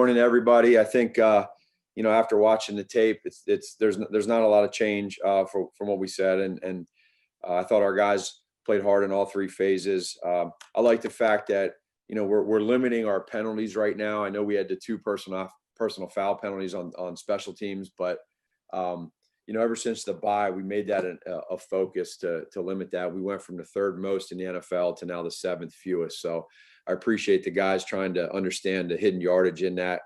morning, everybody. I think, after watching the tape, there's not a lot of change from what we said. And I thought our guys played hard in all three phases. I like the fact that, we're limiting our penalties right now. I know we had the 2 personal foul penalties on special teams, but ever since the bye, we made that a focus to limit that. We went from the 3rd most in the NFL to now the 7th fewest. So I appreciate the guys trying to understand the hidden yardage in that,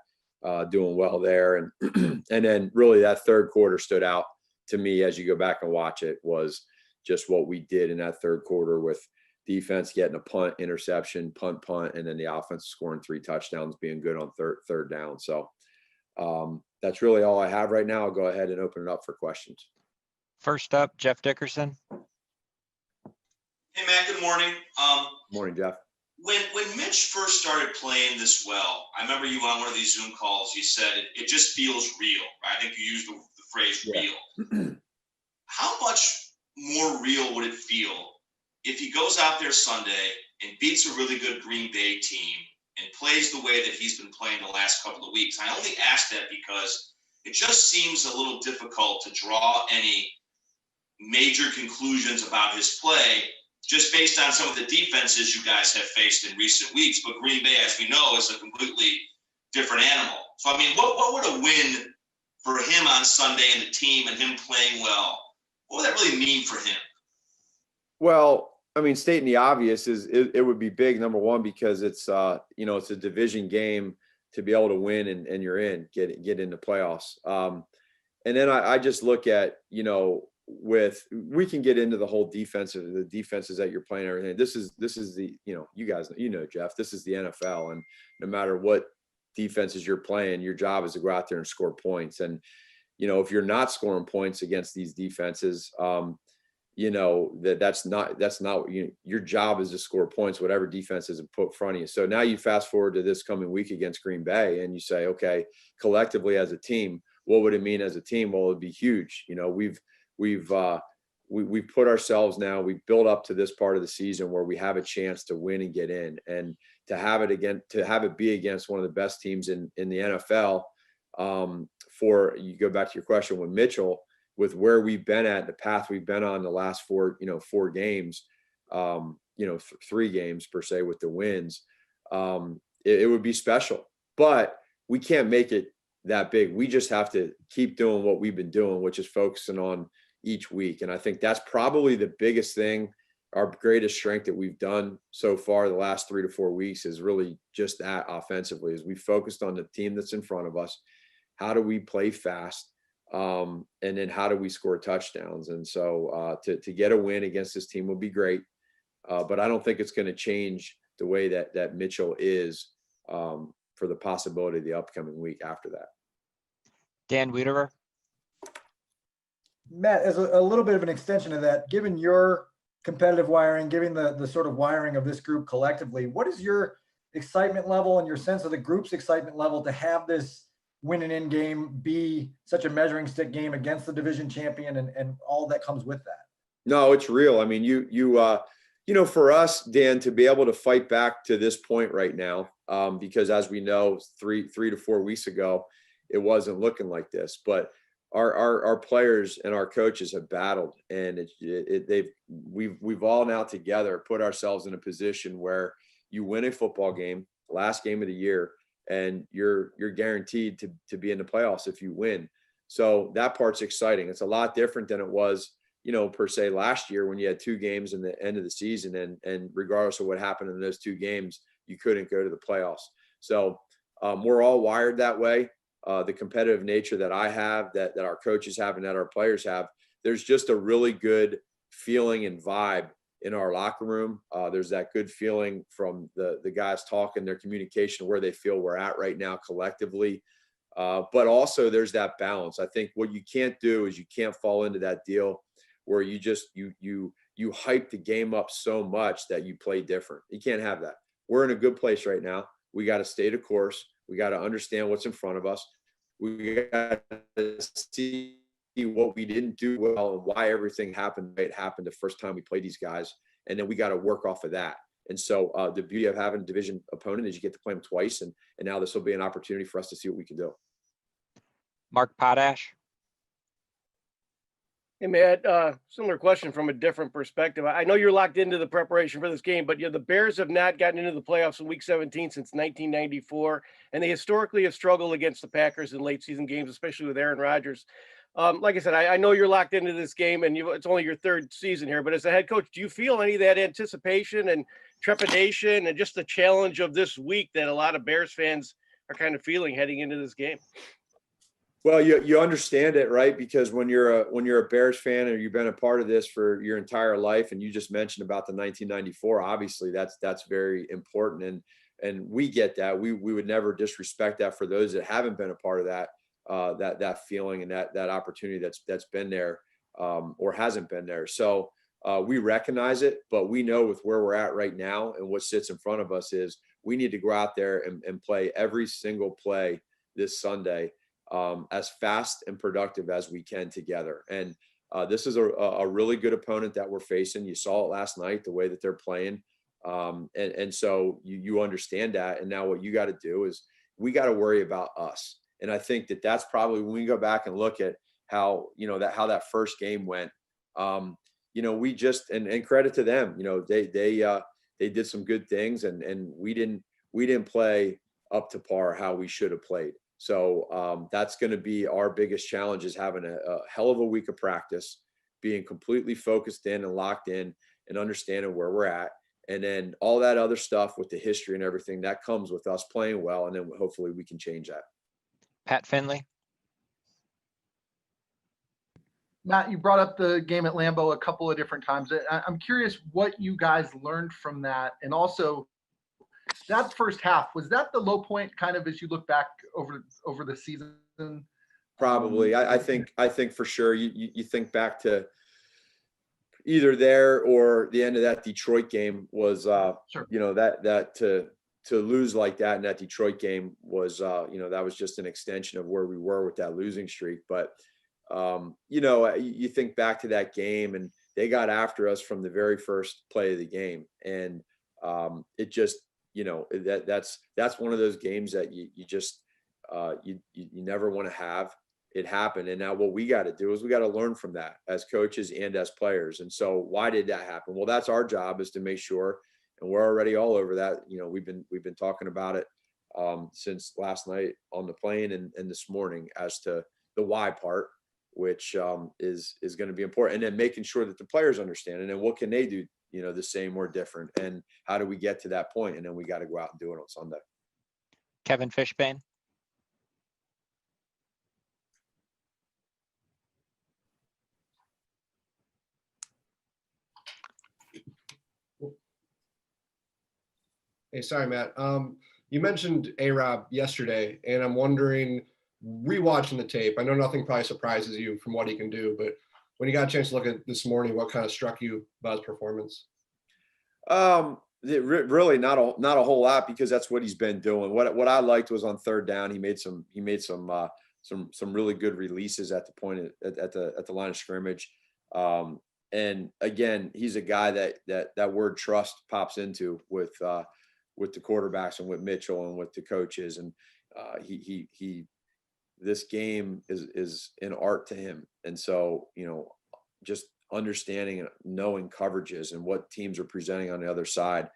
doing well there. And and then really that 3rd quarter stood out to me as you go back and watch it, was just what we did in that 3rd quarter with defense getting a punt, interception, punt, and then the offense scoring 3 touchdowns, being good on third down. So that's really all I have right now. I'll go ahead and open it up for questions. First up, Jeff Dickerson. Hey, Matt, good morning. Morning, Jeff. When Mitch first started playing this well, I remember you on one of these Zoom calls, you said it just feels real, right? I think you used the phrase real. How much more real would it feel if he goes out there Sunday and beats a really good Green Bay team and plays the way that he's been playing the last couple of weeks? I only ask that because it just seems a little difficult to draw any major conclusions about his play just based on some of the defenses you guys have faced in recent weeks. But Green Bay, as we know, is a completely different animal. So, I mean, what would a win for him on Sunday and the team and him playing well, what would that really mean for him? Well, I mean, stating the obvious is it would be big, number one, because it's it's a division game to be able to win and you're in, get into playoffs. And then I just look at, we can get into the whole the defenses that you're playing, everything. This is the, you guys, Jeff, this is the NFL, and no matter what defenses you're playing, your job is to go out there and score points. And, if you're not scoring points against these defenses, that's not your job is to score points, whatever defense is put in front of you. So now you fast forward to this coming week against Green Bay and you say, okay, collectively as a team, what would it mean as a team? Well, it'd be huge. We've put ourselves now, we've built up to this part of the season where we have a chance to win and get in, and to have it be against one of the best teams in the NFL. You go back to your question with Mitchell, with where we've been at, the path we've been on the last 4 games, 3 games per se with the wins, it would be special, but we can't make it that big. We just have to keep doing what we've been doing, which is focusing on each week. And I think that's probably the biggest thing, our greatest strength that we've done so far the last 3 to 4 weeks is really just that offensively, is we focused on the team that's in front of us. How do we play fast? And then how do we score touchdowns? And so to get a win against this team would be great. But I don't think it's going to change the way that Mitchell is for the possibility of the upcoming week after that. Dan Wiederer. Matt, as a little bit of an extension of that, given your competitive wiring, given the sort of wiring of this group collectively, what is your excitement level and your sense of the group's excitement level to have this win and in game be such a measuring stick game against the division champion and all that comes with that? No, it's real. I mean, for us, Dan, to be able to fight back to this point right now, because as we know, three to 4 weeks ago, it wasn't looking like this, but our players and our coaches have battled, and we've all now together put ourselves in a position where you win a football game, last game of the year, and you're guaranteed to be in the playoffs if you win. So that part's exciting. It's a lot different than it was, per se last year when you had 2 games in the end of the season, and regardless of what happened in those 2 games, you couldn't go to the playoffs. So we're all wired that way. The competitive nature that I have, that our coaches have, and that our players have, there's just a really good feeling and vibe in our locker room. There's that good feeling from the guys talking, their communication, where they feel we're at right now collectively. But also there's that balance. I think what you can't do is you can't fall into that deal where you just, you hype the game up so much that you play different. You can't have that. We're in a good place right now. We got to stay the course. We got to understand what's in front of us. We got to see what we didn't do well and why everything happened the way it happened the first time we played these guys. And then we got to work off of that. And so the beauty of having a division opponent is you get to play them twice. And now this will be an opportunity for us to see what we can do. Mark Potash. Hey, Matt, similar question from a different perspective. I know you're locked into the preparation for this game, but the Bears have not gotten into the playoffs in week 17 since 1994, and they historically have struggled against the Packers in late season games, especially with Aaron Rodgers. Like I said, I know you're locked into this game, and it's only your third season here, but as a head coach, do you feel any of that anticipation and trepidation and just the challenge of this week that a lot of Bears fans are kind of feeling heading into this game? Well, you understand it, right? Because when you're a Bears fan or you've been a part of this for your entire life, and you just mentioned about the 1994, obviously that's very important, and we get that. We would never disrespect that for those that haven't been a part of that that feeling and that opportunity that's been there or hasn't been there. So we recognize it, but we know with where we're at right now and what sits in front of us is we need to go out there and play every single play this Sunday as fast and productive as we can together. And this is a really good opponent that we're facing. You saw it last night, the way that they're playing. And so you understand that. And now what you got to do is we got to worry about us. And I think that's probably when we go back and look at how, how that first game went, we just, and credit to them, they did some good things and we didn't play up to par how we should have played. So that's going to be our biggest challenge, is having a hell of a week of practice, being completely focused in and locked in and understanding where we're at. And then all that other stuff with the history and everything that comes with us playing well. And then hopefully we can change that. Pat Finley. Matt, you brought up the game at Lambeau a couple of different times. I'm curious what you guys learned from that. And also, that first half, was that the low point kind of as you look back over the season? Probably. I think for sure you think back to either there or the end of that Detroit game was Sure. That to lose like that in that Detroit game was that was just an extension of where we were with that losing streak. But you think back to that game and they got after us from the very first play of the game, and it just that's one of those games that you just you never want to have it happen. And now what we got to do is we got to learn from that as coaches and as players. And so why did that happen? Well, that's our job, is to make sure, and we're already all over that. We've been talking about it since last night on the plane and this morning as to the why part, which is going to be important. And then making sure that the players understand, and then what can they do, the same or different, and how do we get to that point? And then we got to go out and do it on Sunday. Kevin Fishbane. Hey, sorry, Matt. You mentioned A-Rob yesterday, and I'm wondering, rewatching the tape, I know nothing probably surprises you from what he can do, but when you got a chance to look at this morning, what kind of struck you about his performance? Really not a whole lot, because that's what he's been doing. What I liked was on third down, he made some really good releases at the point at the line of scrimmage. And again, he's a guy that word trust pops into with the quarterbacks and with Mitchell and with the coaches. And he this game is an art to him. And so, just understanding and knowing coverages and what teams are presenting on the other side,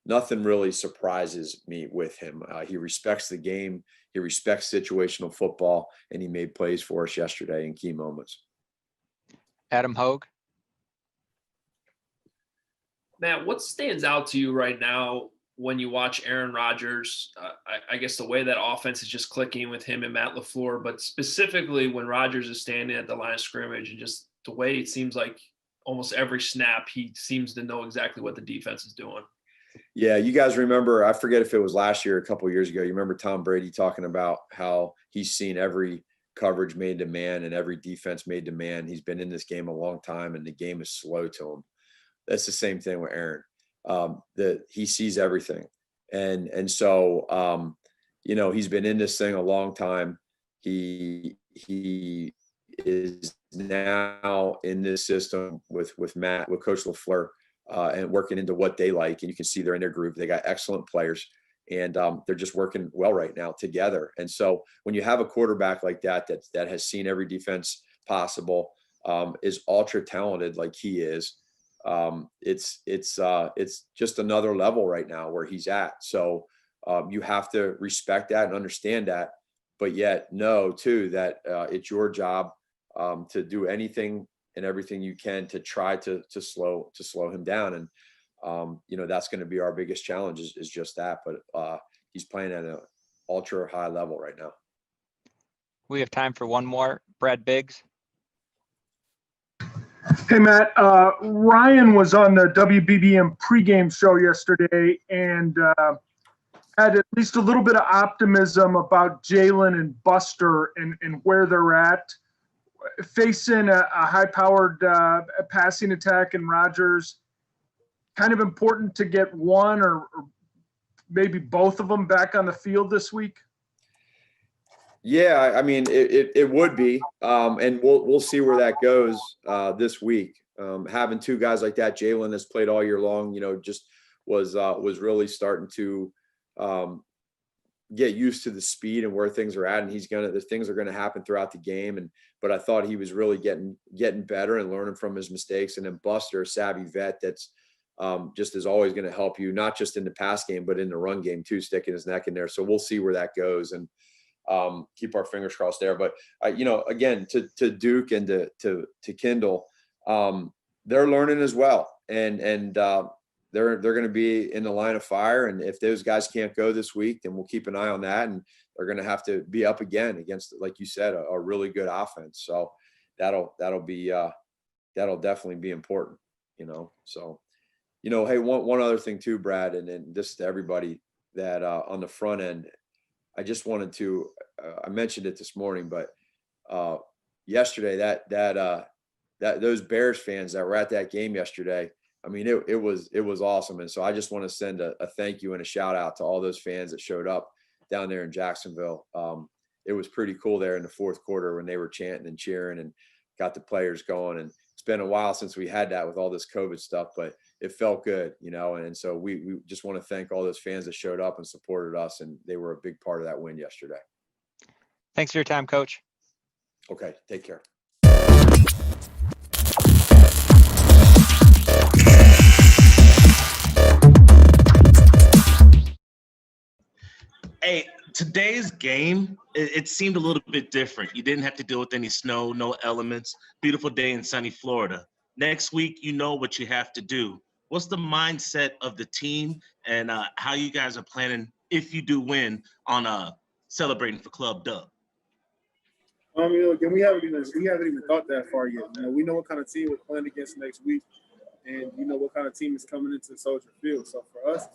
nothing really surprises me with him. He respects the game. He respects situational football, and he made plays for us yesterday in key moments. Adam Hogue. Matt, what stands out to you right now when you watch Aaron Rodgers? I guess the way that offense is just clicking with him and Matt LaFleur, but specifically when Rodgers is standing at the line of scrimmage, and just the way it seems like almost every snap he seems to know exactly what the defense is doing. Yeah, you guys remember, I forget if it was last year or a couple of years ago, you remember Tom Brady talking about how he's seen every coverage made to man and every defense made to man. He's been in this game a long time, and the game is slow to him. That's the same thing with Aaron. That he sees everything. And so, he's been in this thing a long time. He is now in this system with Matt, with Coach LaFleur. and working into what they like. And you can see they're in their groove. They got excellent players, and they're just working well right now together. And so when you have a quarterback like that has seen every defense possible, is ultra talented like he is, it's just another level right now where he's at. So you have to respect that and understand that, but yet know too that it's your job to do anything and everything you can to try to slow him down. And that's going to be our biggest challenge is just that. But he's playing at an ultra high level right now. We have time for one more. Brad Biggs. Hey, Matt. Ryan was on the WBBM pregame show yesterday and had at least a little bit of optimism about Jalen and Buster and where they're at. Facing a high-powered passing attack in Rodgers, kind of important to get one or maybe both of them back on the field this week? Yeah, I mean, it would be, and we'll see where that goes this week. Having two guys like that, Jalen has played all year long. Just was really starting to get used to the speed and where things are at, and the things are gonna happen throughout the game. But I thought he was really getting better and learning from his mistakes. And then Buster, a savvy vet, that's just is always going to help you, not just in the pass game, but in the run game too, sticking his neck in there. So we'll see where that goes, and keep our fingers crossed there. But again, to Duke and to Kendall, they're learning as well, and they're going to be in the line of fire. And if those guys can't go this week, then we'll keep an eye on that, and they're going to have to be up again against, like you said, a really good offense. So that'll definitely be important. So. Hey, one other thing too, Brad, and then this to everybody that on the front end, I just wanted to, I mentioned it this morning, but yesterday that those Bears fans that were at that game yesterday, I mean, it was awesome. And so I just want to send a thank you and a shout out to all those fans that showed up down there in Jacksonville. It was pretty cool there in the fourth quarter when they were chanting and cheering and got the players going. And it's been a while since we had that with all this COVID stuff, but it felt good, and so we just want to thank all those fans that showed up and supported us, and they were a big part of that win yesterday. Thanks for your time, Coach. Okay, take care. Hey, today's game, it seemed a little bit different. You didn't have to deal with any snow, no elements. Beautiful day in sunny Florida. Next week, you know what you have to do. What's the mindset of the team, and how you guys are planning, if you do win, on celebrating for Club Dub? Again, we haven't even thought that far yet. We know what kind of team we're playing against next week, and what kind of team is coming into Soldier Field. So for us,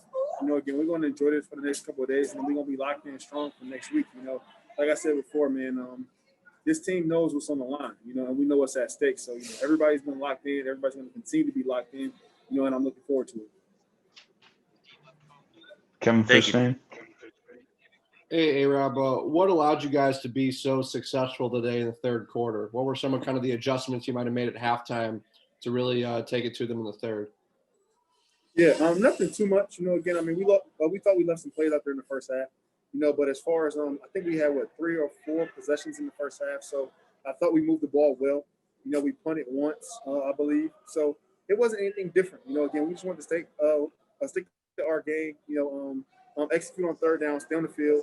again, we're going to enjoy this for the next couple of days, and we're going to be locked in strong for next week. Like I said before, man, this team knows what's on the line, and we know what's at stake. So everybody's been locked in. Everybody's going to continue to be locked in, and I'm looking forward to it. Kevin Fishman. Hey, A-Rob, what allowed you guys to be so successful today in the third quarter? What were some of kind of the adjustments you might have made at halftime to really take it to them in the third? Yeah, nothing too much. Again, I mean, we thought we left some plays out there in the first half, but as far as I think we had 3 or 4 possessions in the first half, so I thought we moved the ball well. We punted once, I believe, so it wasn't anything different. Again, we just wanted to stick to our game. Execute on third down, stay on the field.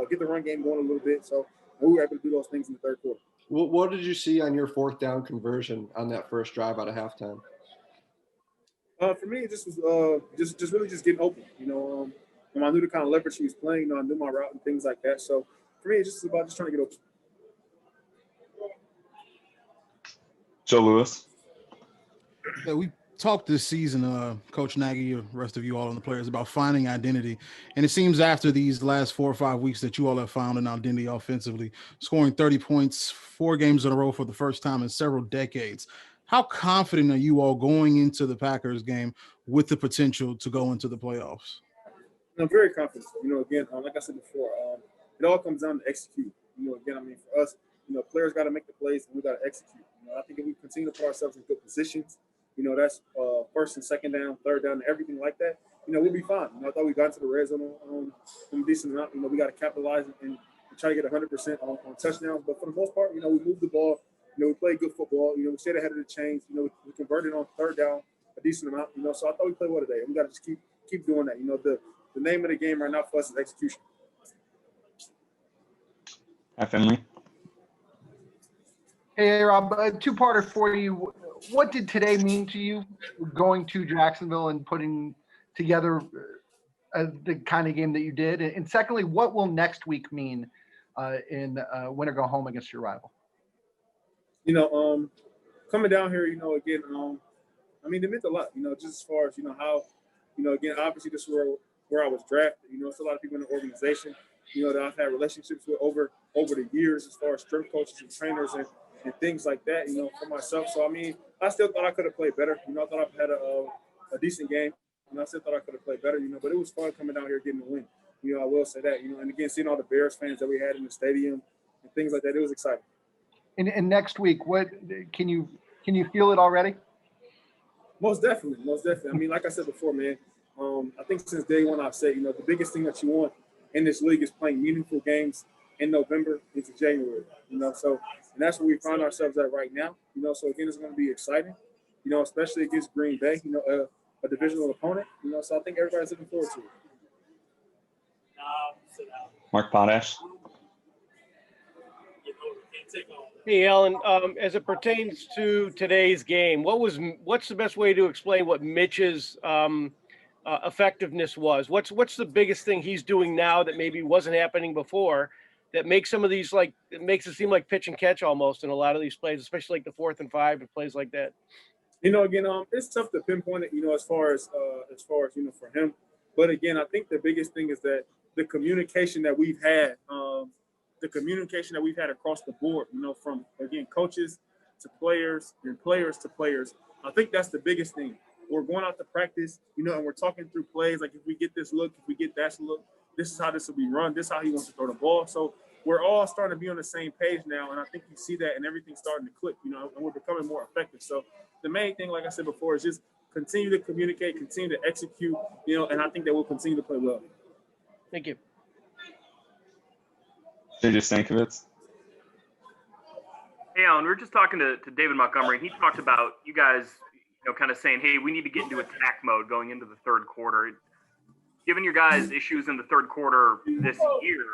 Get the run game going a little bit. So we were able to do those things in the third quarter. What did you see on your fourth down conversion on that first drive out of halftime? For me, it just was just really getting open. I knew the kind of leverage he was playing. I knew my route and things like that. So for me, it's just about trying to get open. Joe Lewis. Yeah, we talked this season, Coach Nagy, the rest of you all and the players, about finding identity. And it seems after these last 4 or 5 weeks that you all have found an identity offensively, scoring 30 points, 4 games in a row for the first time in several decades. How confident are you all going into the Packers game with the potential to go into the playoffs? I'm very confident. Again, like I said before, it all comes down to execute. Again, I mean, for us, players got to make the plays and we got to execute. I think if we continue to put ourselves in good positions, that's first and second down, third down, everything like that, we'll be fine. I thought we got into the red zone on a decent amount. We got to capitalize and try to get 100% on touchdowns. But for the most part, we moved the ball. We played good football. We stayed ahead of the chains. We converted on third down a decent amount. So I thought we played well today. We got to just keep doing that. The name of the game right now for us is execution. Hi, Finley. Hey, Rob, a two-parter for you. What did today mean to you going to Jacksonville and putting together the kind of game that you did? And secondly, what will next week mean in win or go home against your rival? Coming down here, again, it meant a lot, just as far as, how, again, obviously this is where I was drafted. It's a lot of people in the organization, that I've had relationships with over the years as far as strength coaches and trainers and things like that, for myself. So, I still thought I could have played better. I thought I had a decent game. I still thought I could have played better, but it was fun coming down here getting the win. I will say that, and again, seeing all the Bears fans that we had in the stadium and things like that, it was exciting. And next week, what can you feel it already? Most definitely. Like I said before, man, I think since day one I've said, the biggest thing that you want in this league is playing meaningful games in November into January. So and that's where we find ourselves at right now. So again, it's going to be exciting. Especially against Green Bay. A divisional opponent. So I think everybody's looking forward to it. Mark Potash. Hey, Alan, as it pertains to today's game, what's the best way to explain what Mitch's effectiveness was? What's the biggest thing he's doing now that maybe wasn't happening before that makes some of these it makes it seem like pitch and catch almost in a lot of these plays, especially like the 4th and 5 and plays like that? Again, it's tough to pinpoint it, as far as for him. But again, I think the biggest thing is that the communication that we've had, across the board, from again coaches to players and players to players. I think that's the biggest thing. We're going out to practice, and we're talking through plays. Like if we get this look, if we get that look, this is how this will be run. This is how he wants to throw the ball. So we're all starting to be on the same page now, and I think you see that, and everything's starting to click, and we're becoming more effective. So the main thing, like I said before, is just continue to communicate, continue to execute, and I think that we'll continue to play well. Thank you. JJ Stankovitz. Hey, Alan, we were just talking to David Montgomery, and he talked about you guys, kind of saying, hey, we need to get into attack mode going into the third quarter. Given your guys' issues in the third quarter this year,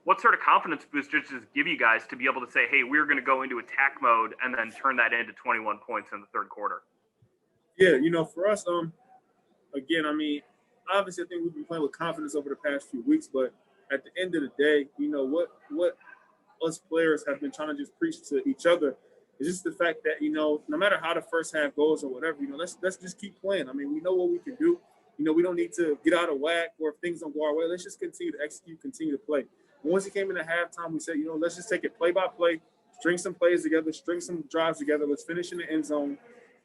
what sort of confidence boost does this give you guys to be able to say, hey, we're going to go into attack mode and then turn that into 21 points in the third quarter? Yeah, for us, again, obviously I think we've been playing with confidence over the past few weeks, but at the end of the day, what us players have been trying to just preach to each other is just the fact that, no matter how the first half goes or whatever, let's just keep playing. We know what we can do. We don't need to get out of whack, or if things don't go our way, let's just continue to execute, continue to play. And once it came into halftime, we said, let's just take it play by play, string some plays together, string some drives together. Let's finish in the end zone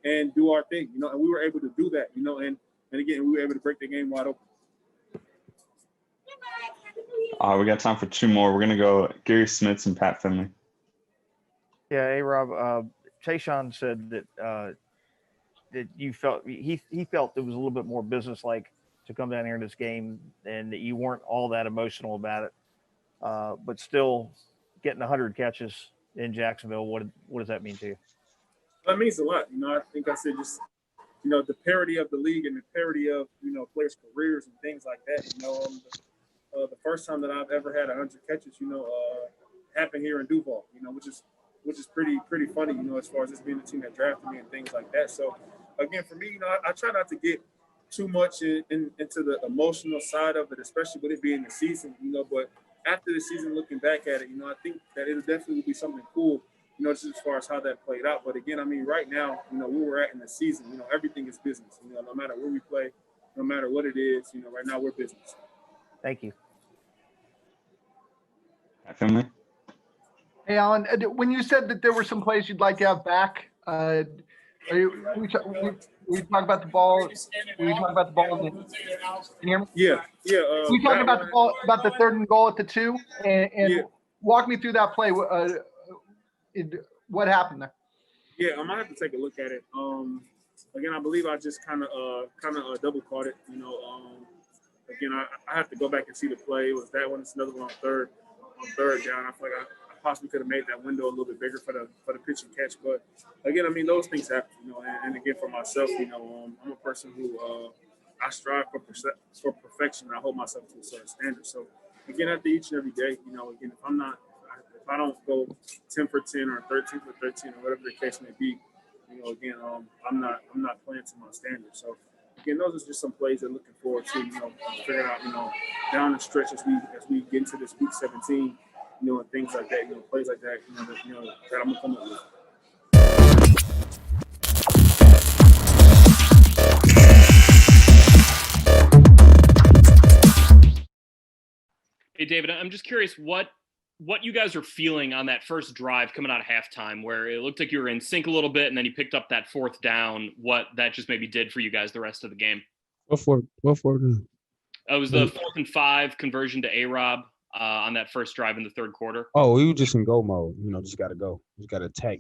and do our thing, and we were able to do that, and again, we were able to break the game wide open. We got time for 2 more. We're going to go Gary Smits and Pat Finley. Yeah, hey, Rob. Tayshaun said that that you felt he felt it was a little bit more businesslike to come down here in this game, and that you weren't all that emotional about it, but still getting 100 catches in Jacksonville. What does that mean to you? That means a lot. I think I said just the parity of the league and the parity of players' careers and things like that. The first time that I've ever had 100 catches, happened here in Duval. Which is pretty funny. As far as this being the team that drafted me and things like that. So again, for me, I try not to get too much into the emotional side of it, especially with it being the season. But after the season, looking back at it, I think that it'll definitely be something cool. Just as far as how that played out. But again, right now, where we're at in the season, everything is business. No matter where we play, no matter what it is, right now we're business. Thank you. Finley. Hey, Alan, when you said that there were some plays you'd like to have back, we talk about the ball. We talk about the ball. Can you hear me? Yeah. We talking about the ball, about the 3rd and goal at the 2, and walk me through that play. What happened there? Yeah, I might have to take a look at it. again, I believe I just kind of double caught it. Again, I have to go back and see the play. It was that one. It's another one on third down. I feel like I possibly could have made that window a little bit bigger for the pitch and catch. But again, I mean, those things happen. And again, for myself, I'm a person who I strive for perfection. And I hold myself to a certain standard. So again, after each and every day, again, if I don't go 10 for 10 or 13 for 13 or whatever the case may be, again, I'm not playing to my standards. So again, those are just some plays that looking forward to, figuring out, down the stretch as we get into this week 17, and things like that, plays like that, that I'm gonna come up with. Hey, David, I'm just curious what you guys are feeling on that first drive coming out of halftime, where it looked like you were in sync a little bit, and then you picked up that fourth down. What that just maybe did for you guys the rest of the game? What for? It was the 4th and 5 conversion to A-Rob on that first drive in the third quarter. Oh, we were just in go mode. Just got to go. Just got to attack.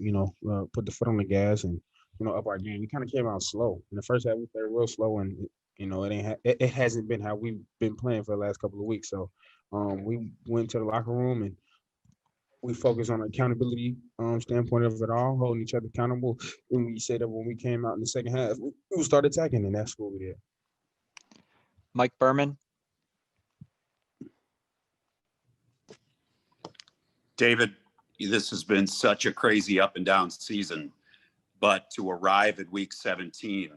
Put the foot on the gas and up our game. We kind of came out slow in the first half. We played real slow, and it hasn't been how we've been playing for the last couple of weeks. So we went to the locker room and we focused on the accountability standpoint of it all, holding each other accountable. And we said that when we came out in the second half, we started attacking, and that's what we did. Mike Berman. David, this has been such a crazy up and down season, but to arrive at week 17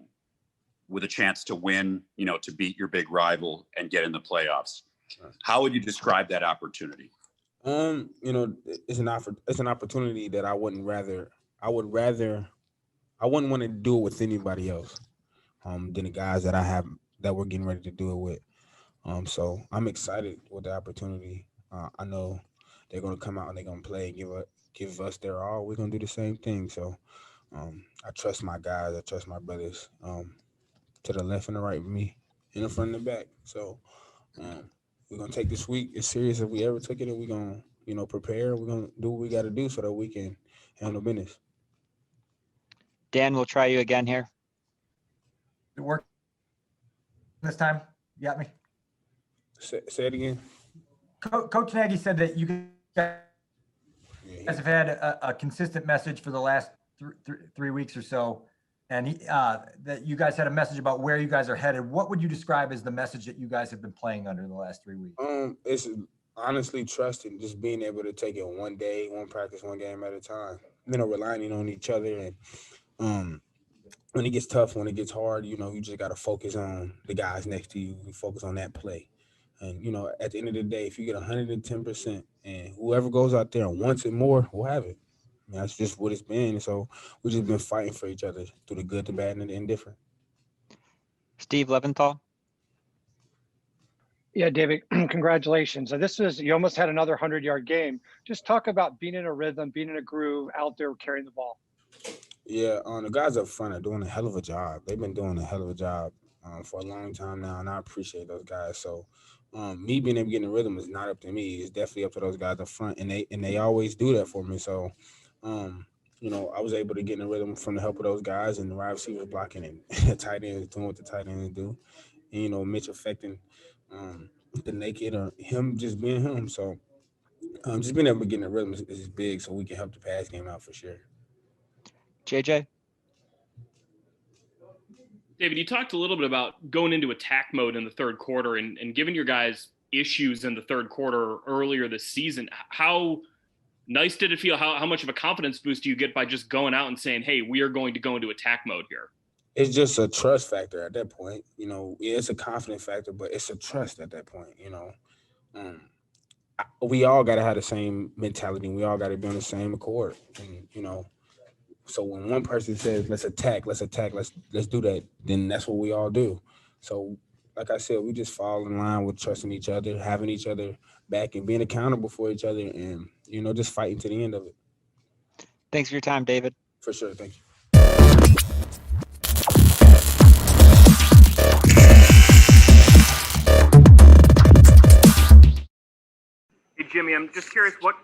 with a chance to win, to beat your big rival and get in the playoffs, how would you describe that opportunity? It's an opportunity that I wouldn't want to do it with anybody else than the guys that I have that we're getting ready to do it with. So I'm excited with the opportunity. I know they're going to come out and they're going to play and give us their all. We're going to do the same thing. So I trust my guys. I trust my brothers to the left and the right of me, in the front and the back. So we're going to take this week as serious as we ever took it, and we're going to, prepare. We're going to do what we got to do so that we can handle business. Dan, we'll try you again here. It worked this time. You got me? Say it again. Coach Nagy said that you guys have had a consistent message for the last 3 weeks or so, and that you guys had a message about where you guys are headed. What would you describe as the message that you guys have been playing under the last 3 weeks? It's honestly trusting, just being able to take it one day, one practice, one game at a time. Relying on each other, and when it gets tough, when it gets hard, you just got to focus on the guys next to you. Focus on that play. And, at the end of the day, if you get 110% and whoever goes out there and wants it more, will have it. That's just what it's been. So we've just been fighting for each other through the good, the bad, and the indifferent. Steve Leventhal. Yeah, David, congratulations. You almost had another 100-yard game. Just talk about being in a rhythm, being in a groove, out there carrying the ball. Yeah, the guys up front are doing a hell of a job. They've been doing a hell of a job for a long time now, and I appreciate those guys. So me being able to get in the rhythm is not up to me. It's definitely up to those guys up front, and they always do that for me. So, I was able to get in the rhythm from the help of those guys, and the wide receivers blocking, and the tight ends doing what the tight ends do, and Mitch affecting the naked or him just being him. So just being able to get in the rhythm is big, so we can help the pass game out for sure. JJ? David, you talked a little bit about going into attack mode in the third quarter and giving your guys issues in the third quarter earlier this season. How nice did it feel? How much of a confidence boost do you get by just going out and saying, hey, we are going to go into attack mode here? It's just a trust factor at that point. It's a confidence factor, but it's a trust at that point, we all got to have the same mentality. We all got to be on the same accord. And, so when one person says, let's attack, let's do that, then that's what we all do. So, like I said, we just fall in line with trusting each other, having each other back, and being accountable for each other, and, just fighting to the end of it. Thanks for your time, David. For sure. Thank you. Hey, Jimmy, I'm just curious, what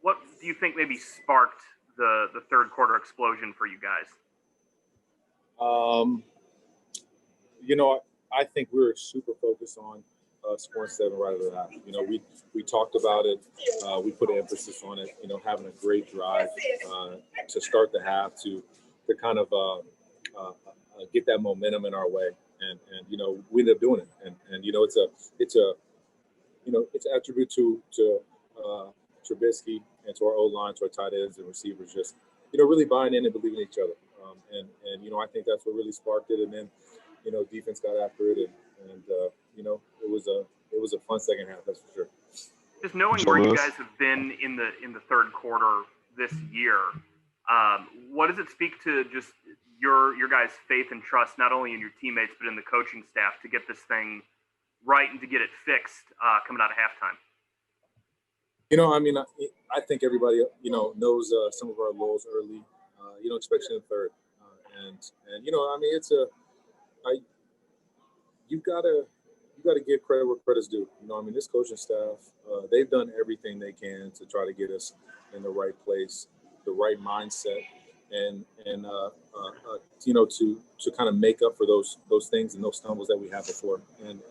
do you think maybe sparked the third quarter explosion for you guys? You know, I think we were super focused on scoring 7 right out of the half. You know, we talked about it. We put an emphasis on it. You know, having a great drive to start the half to kind of get that momentum in our way, and you know, we ended up doing it. And you know, it's a you know, it's an attribute to Trubisky and to our O-line, to our tight ends and receivers, just, you know, really buying in and believing in each other. And you know, I think that's what really sparked it. And then, you know, defense got after it, and you know, it was a fun second half, that's for sure. Just knowing where you guys have been in the third quarter this year, what does it speak to just your guys' faith and trust, not only in your teammates but in the coaching staff, to get this thing right and to get it fixed coming out of halftime? You know, I mean, I think everybody, you know, knows some of our lows early, you know, especially in the third. And you know, I mean, you gotta give credit where credit's due. You know, I mean, this coaching staff, they've done everything they can to try to get us in the right place, the right mindset, and you know, to kind of make up for those things and those stumbles that we had before. And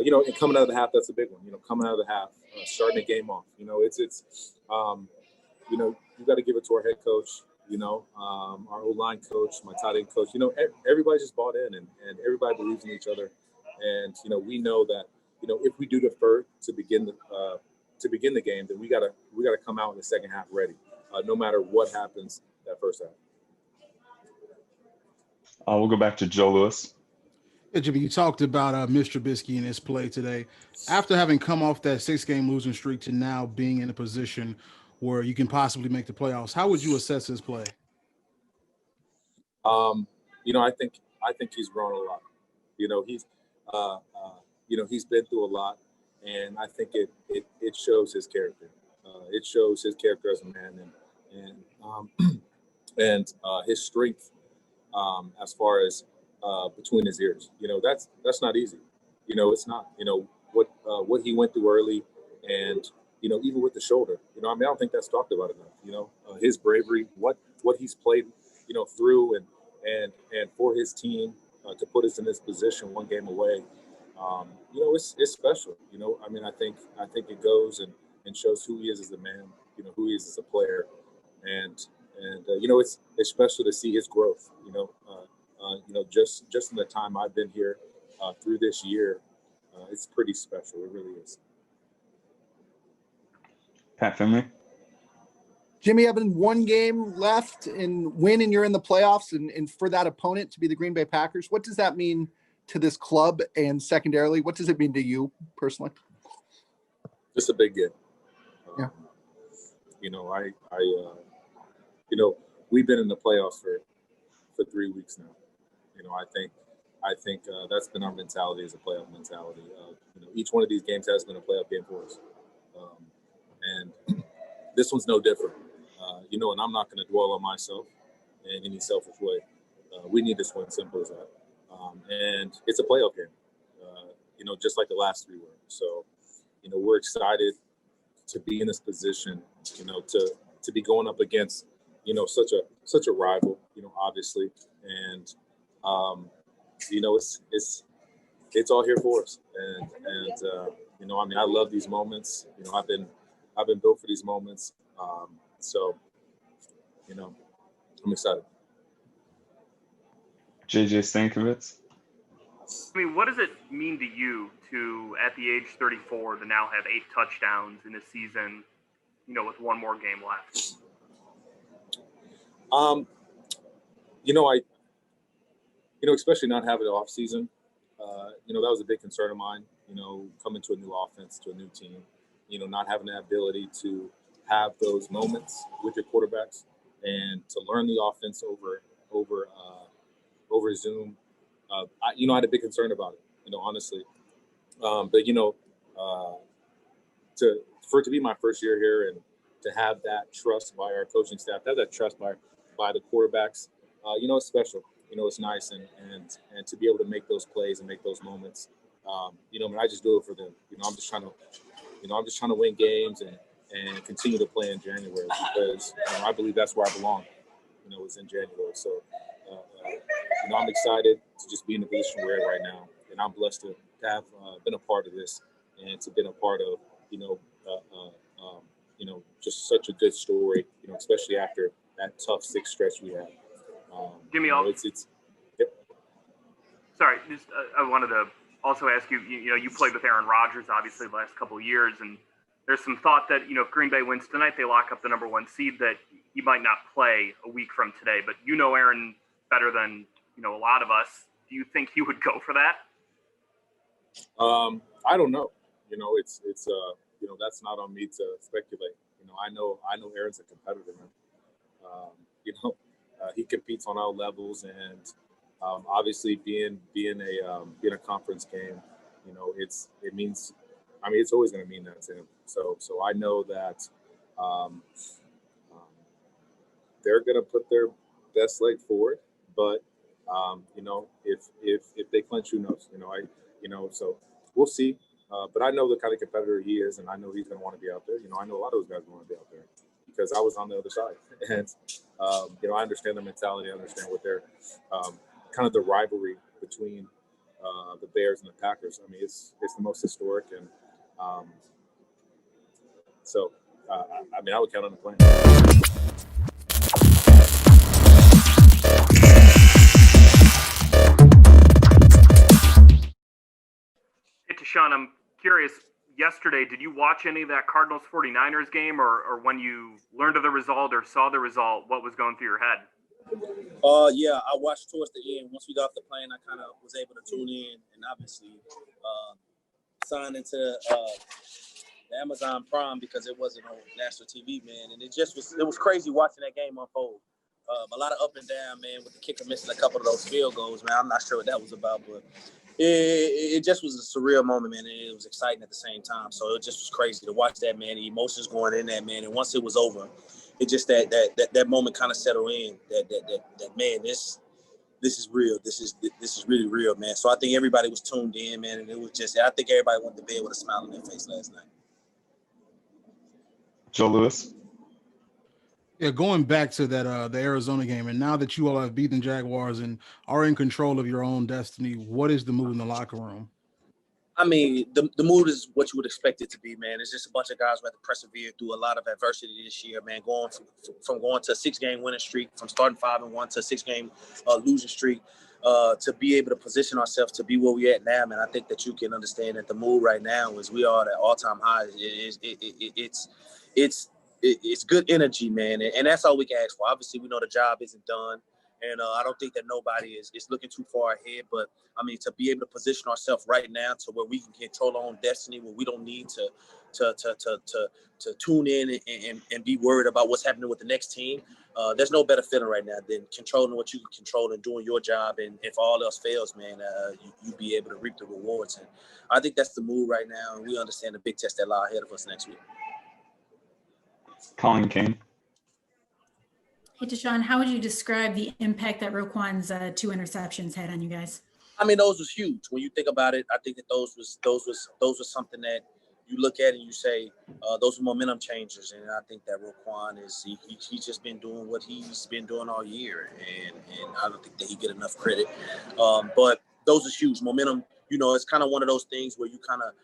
you know, and coming out of the half, that's a big one. You know, coming out of the half, starting the game off. You know, it's you know, you got to give it to our head coach. You know, our O-line coach, my tight end coach. You know, everybody just bought in, and everybody believes in each other. And you know, we know that, you know, if we do defer to begin the game, then we gotta come out in the second half ready, no matter what happens that first half. We'll go back to Joe Lewis. Yeah, Jimmy, you talked about Mr. Trubisky in his play today. After having come off that 6-game losing streak to now being in a position where you can possibly make the playoffs, how would you assess his play? You know, I think he's grown a lot. You know, he's you know, he's been through a lot, and I think it shows his character. It shows his character as a man, and his strength as far as between his ears. You know, that's not easy. You know, it's not. You know what he went through early, and you know, even with the shoulder. You know, I mean, I don't think that's talked about enough. You know, his bravery, what he's played, you know, through and for his team to put us in this position, one game away. You know, it's special. You know, I mean, I think it goes and shows who he is as a man. You know, who he is as a player, and you know, it's special to see his growth. You know, just in the time I've been here through this year, it's pretty special. It really is. Pat Finley. Jimmy, having one game left and win, and you're in the playoffs, and for that opponent to be the Green Bay Packers, what does that mean to this club? And secondarily, what does it mean to you personally? Just a big game. Yeah. You know, you know, we've been in the playoffs for 3 weeks now. You know, I think that's been our mentality, as a playoff mentality. You know, each one of these games has been a playoff game for us, and this one's no different. You know, and I'm not going to dwell on myself in any selfish way. We need this win, simple as that. And it's a playoff game, you know, just like the last 3 were. So, you know, we're excited to be in this position, you know, to be going up against, you know, such a rival, you know, obviously. And, you know, it's all here for us. And you know, I mean, I love these moments. You know, I've been built for these moments. So, you know, I'm excited. JJ Stankovitz. I mean, what does it mean to you to, at the age 34, to now have 8 touchdowns in a season, you know, with one more game left? You know, especially not having an off season, you know, that was a big concern of mine, you know, coming to a new offense, to a new team, you know, not having the ability to have those moments with your quarterbacks and to learn the offense over Zoom. You know, I had a big concern about it, you know, honestly. But, you know, for it to be my first year here and to have that trust by our coaching staff, to have that trust by the quarterbacks, you know, it's special. You know, it's nice, and to be able to make those plays and make those moments. You know, I mean, I just do it for them. You know, I'm just trying to win games and continue to play in January, because you know, I believe that's where I belong. You know, is in January. So, you I'm excited to just be in the position we're in right now, and I'm blessed to have been a part of this and to been a part of, just such a good story, especially after that tough 6 stretch we had. Jimmy, sorry, just I wanted to also ask you. You played with Aaron Rodgers obviously the last couple of years, and there's some thought that if Green Bay wins tonight, they lock up the #1 seed. That he might not play a week from today. But Aaron better than a lot of us. Do you think he would go for that? I don't know. It's that's not on me to speculate. I know Aaron's a competitor, man. He competes on all levels, and obviously being a conference game, it means. It's always going to mean that to him. So I know that they're going to put their best leg forward, but if they clinch, who knows? So we'll see. But I know the kind of competitor he is, and I know he's going to want to be out there. I know a lot of those guys want to be out there because I was on the other side, and I understand their mentality. I understand what their kind of the rivalry between the Bears and the Packers. It's the most historic, and so I would count on the plan. Hey, Tashawn, I'm curious. Yesterday, did you watch any of that Cardinals 49ers game, or when you learned of the result or saw the result, what was going through your head? Yeah, I watched towards the end. Once we got off the plane, I kind of was able to tune in and obviously signed into the Amazon Prime because it wasn't on national TV, man. And it was crazy watching that game unfold. A lot of up and down, man, with the kicker missing a couple of those field goals, man. I'm not sure what that was about, but it just was a surreal moment, man. And it was exciting at the same time. So it just was crazy to watch that, man. The emotions going in that, man. And once it was over, it just that moment kind of settled in. That man, this is real. This is really real, man. So I think everybody was tuned in, man. And it was just, I think everybody went to bed with a smile on their face last night. Joe Lewis. Yeah, going back to that the Arizona game, and now that you all have beaten Jaguars and are in control of your own destiny, what is the mood in the locker room? The mood is what you would expect it to be, man. It's just a bunch of guys who had to persevere through a lot of adversity this year, man. Going from going to a 6-game winning streak, from starting 5-1 to a 6-game losing streak, to be able to position ourselves to be where we at now, man. I think that you can understand that the mood right now is we are at all-time high. It's good energy, man, and that's all we can ask for. Obviously, we know the job isn't done, and I don't think that nobody is looking too far ahead. But to be able to position ourselves right now to where we can control our own destiny, where we don't need to tune in and be worried about what's happening with the next team. There's no better feeling right now than controlling what you can control and doing your job. And if all else fails, man, you be able to reap the rewards. And I think that's the move right now. And we understand the big test that lie ahead of us next week. Colin Kane. Hey, Tashawn, how would you describe the impact that Roquan's 2 interceptions had on you guys? Those was huge. When you think about it, I think that those was something that you look at and you say those are momentum changers. And I think that Roquan he's just been doing what he's been doing all year, and I don't think that he get enough credit. But those are huge momentum. It's kind of one of those things where you kind of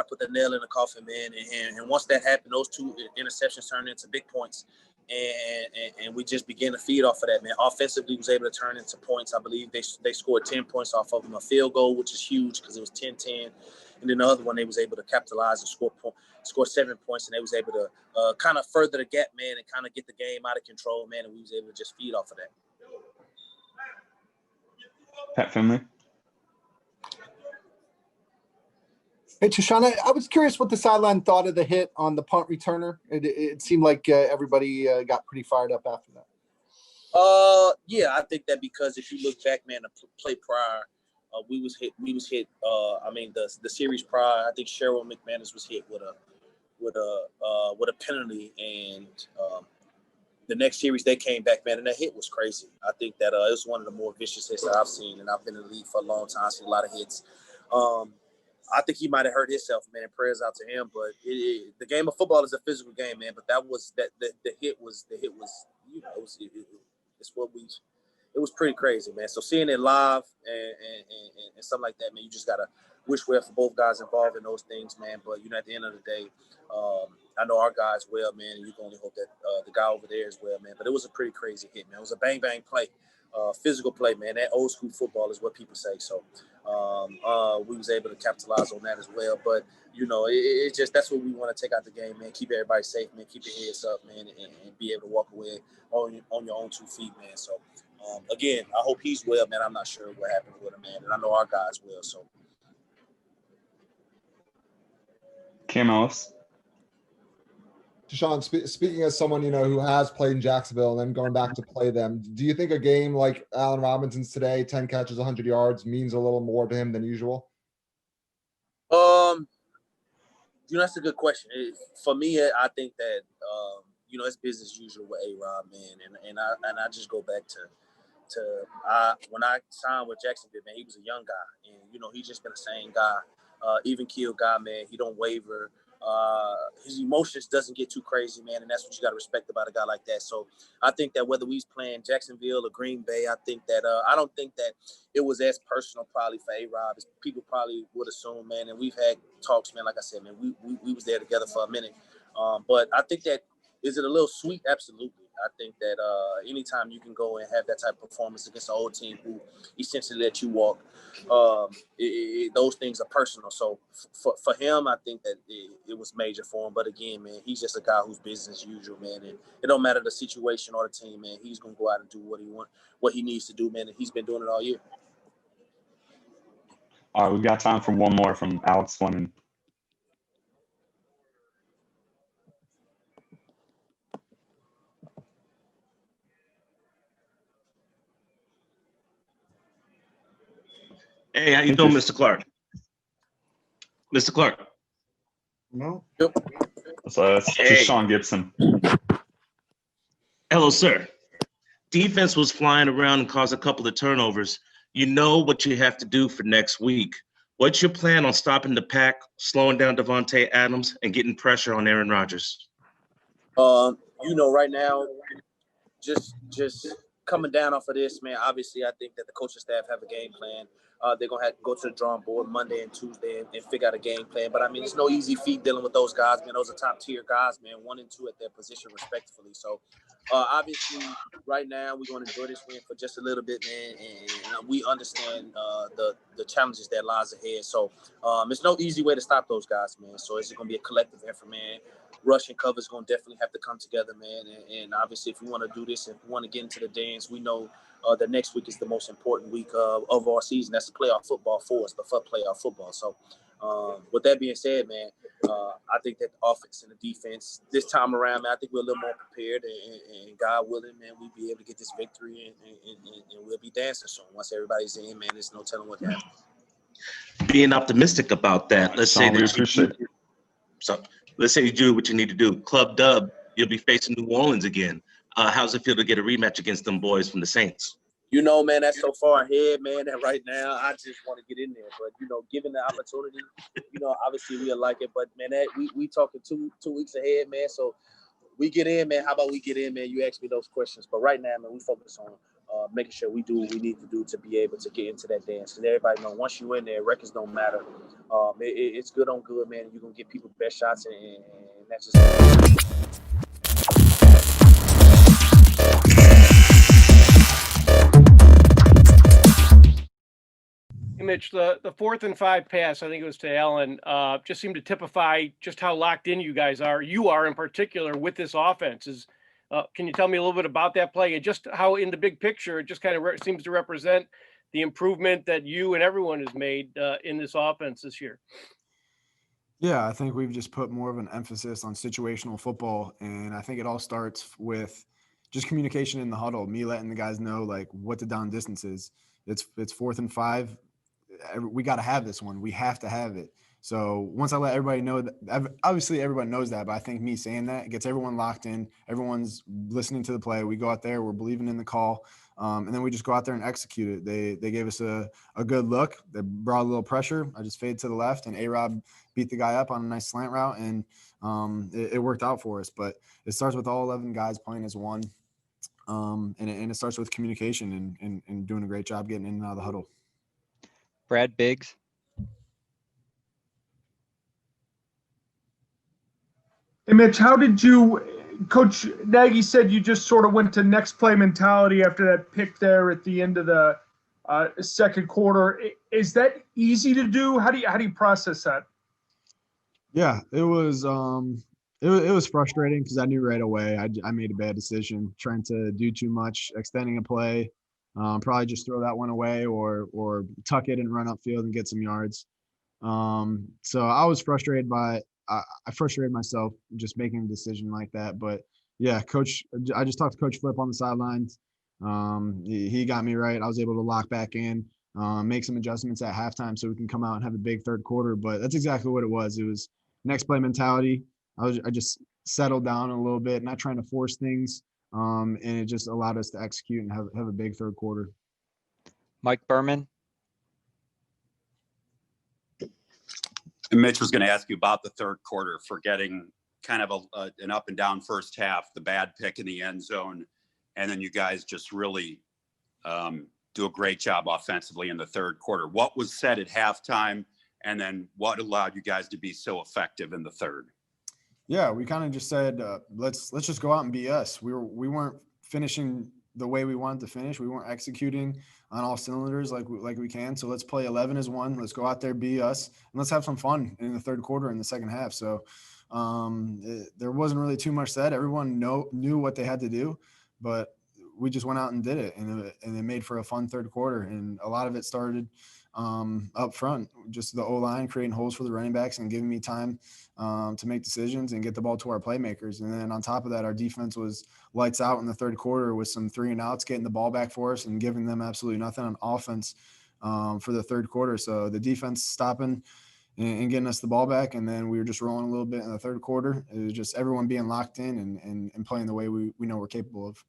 put the nail in the coffin, man. And once that happened, those 2 interceptions turned into big points. And we just began to feed off of that, man. Offensively, was able to turn into points. I believe they scored 10 points off of them, a field goal, which is huge because it was 10-10. And then the other one, they was able to capitalize and score 7 points, and they was able to kind of further the gap, man, and kind of get the game out of control, man. And we was able to just feed off of that. Pat Finley. Hey, Tashawn, I was curious what the sideline thought of the hit on the punt returner. It seemed like everybody got pretty fired up after that. Yeah, I think that because if you look back, man, the play prior, we was hit. The series prior, I think Cheryl McManus was hit with a penalty, and the next series they came back, man, and that hit was crazy. I think that it was one of the more vicious hits that I've seen, and I've been in the league for a long time, seen a lot of hits. I think he might have hurt himself, man. Prayers out to him. But the game of football is a physical game, man. But the hit was it's what it was pretty crazy, man. So seeing it live and something like that, man, you just gotta wish well for both guys involved in those things, man. But at the end of the day, I know our guys well, man, and you can only hope that the guy over there is well, man. But it was a pretty crazy hit, man. It was a bang bang play, physical play, man. That old school football is what people say. So we was able to capitalize on that as well. But it's just that's what we want to take out the game, man. Keep everybody safe, man. Keep your heads up, man, and be able to walk away on your own 2 feet, man. So again, I hope he's well, man. I'm not sure what happened with him, man, and I know our guys will. So. Cam Ellis. Deshaun, speaking as someone, who has played in Jacksonville and then going back to play them, do you think a game like Allen Robinson's today, 10 catches, 100 yards, means a little more to him than usual? That's a good question. For me, I think that, it's business as usual with A-Rob, man. And I just go back to when I signed with Jacksonville, man, he was a young guy. And, he's just been the same guy, even keel guy, man. He don't waver. His emotions doesn't get too crazy, man, and that's what you got to respect about a guy like that. So I think that whether we's playing Jacksonville or Green Bay, I think that I don't think that it was as personal probably for A-Rob as people probably would assume, man. And we've had talks, man. Like I said, man, we was there together for a minute. But I think that is it a little sweet? Absolutely. I think that anytime you can go and have that type of performance against an old team who essentially let you walk, those things are personal. So for him, I think that it was major for him. But again, man, he's just a guy who's business as usual, man. And it don't matter the situation or the team, man. He's gonna go out and do what he needs to do, man. And he's been doing it all year. All right, we've got time for one more from Alex Fleming. Hey, how you doing, Mr. Clark? Mr. Clark. No. Yep. So that's just Sean Gibson. Hello, sir. Defense was flying around and caused a couple of turnovers. You know what you have to do for next week. What's your plan on stopping the pack, slowing down Devontae Adams, and getting pressure on Aaron Rodgers? Right now, just coming down off of this, man, obviously I think that the coaching staff have a game plan. They're going to have to go to the drawing board Monday and Tuesday and figure out a game plan. But, I mean, it's no easy feat dealing with those guys, man. Those are top-tier guys, man, 1 and 2 at their position respectively. So, obviously, right now we're going to enjoy this win for just a little bit, man, and we understand the challenges that lies ahead. So, it's no easy way to stop those guys, man. So, it's going to be a collective effort, man. Rush and cover is going to definitely have to come together, man. And obviously, if we want to do this, if we want to get into the dance, we know that next week is the most important week of our season. That's the playoff football for us, but for playoff football. So with that being said, man, I think that the offense and the defense this time around, man, I think we're a little more prepared. And God willing, man, we'll be able to get this victory and we'll be dancing soon. Once everybody's in, man, there's no telling what happens. Being optimistic about that, let's say you do what you need to do. Club dub, you'll be facing New Orleans again. How's it feel to get a rematch against them boys from the Saints? Man, that's so far ahead, man, that right now I just want to get in there. But, given the opportunity, obviously we'll like it. But, man, we talking two weeks ahead, man. So we get in, man. How about we get in, man? You asked me those questions. But right now, man, we focus on making sure we do what we need to do to be able to get into that dance. Because everybody know once you're in there, records don't matter. It's good on good, man. You're going to get people the best shots, and that's just – Mitch, the 4th and 5 pass, I think it was to Allen, just seemed to typify just how locked in you guys are. You are in particular with this offense. Can you tell me a little bit about that play and just how in the big picture, it just kind of seems to represent the improvement that you and everyone has made in this offense this year? Yeah, I think we've just put more of an emphasis on situational football. And I think it all starts with just communication in the huddle, me letting the guys know like what the down distance is. It's 4th and 5. We got to have this one. We have to have it. So once I let everybody know that, obviously everyone knows that, but I think me saying that gets everyone locked in. Everyone's listening to the play. We go out there, we're believing in the call, and then we just go out there and execute it. They gave us a good look. They brought a little pressure. I just faded to the left, and A-Rob beat the guy up on a nice slant route, and it worked out for us. But it starts with all 11 guys playing as one. And it starts with communication and doing a great job getting in and out of the huddle. Brad Biggs. Hey, Mitch, how did you, Coach Nagy said you just sort of went to next play mentality after that pick there at the end of the second quarter. Is that easy to do? How do you process that? Yeah, it was it was frustrating because I knew right away I made a bad decision trying to do too much, extending a play, probably just throw that one away or tuck it and run upfield and get some yards. So I was frustrated by I frustrated myself just making a decision like that. But yeah, I just talked to Coach Flip on the sidelines. He got me right. I was able to lock back in, make some adjustments at halftime so we can come out and have a big third quarter. But that's exactly what it was. It was next play mentality. I just settled down a little bit, not trying to force things. And it just allowed us to execute and have a big third quarter. Mike Berman. And Mitch was going to ask you about the third quarter for getting kind of an up and down first half, the bad pick in the end zone. And then you guys just really do a great job offensively in the third quarter. What was said at halftime? And then what allowed you guys to be so effective in the third? Yeah, we kind of just said, let's just go out and be us. We weren't finishing the way we wanted to finish. We weren't executing on all cylinders like we can. So let's play 11 as one. Let's go out there, be us, and let's have some fun in the third quarter in the second half. So there wasn't really too much said. Everyone knew what they had to do, but we just went out and did it, and it made for a fun third quarter. And a lot of it started up front, just the O-line creating holes for the running backs and giving me time to make decisions and get the ball to our playmakers. And then on top of that, our defense was lights out in the third quarter with some 3 and outs, getting the ball back for us and giving them absolutely nothing on offense for the third quarter. So the defense stopping and getting us the ball back, and then we were just rolling a little bit in the third quarter. It was just everyone being locked in and playing the way we know we're capable of.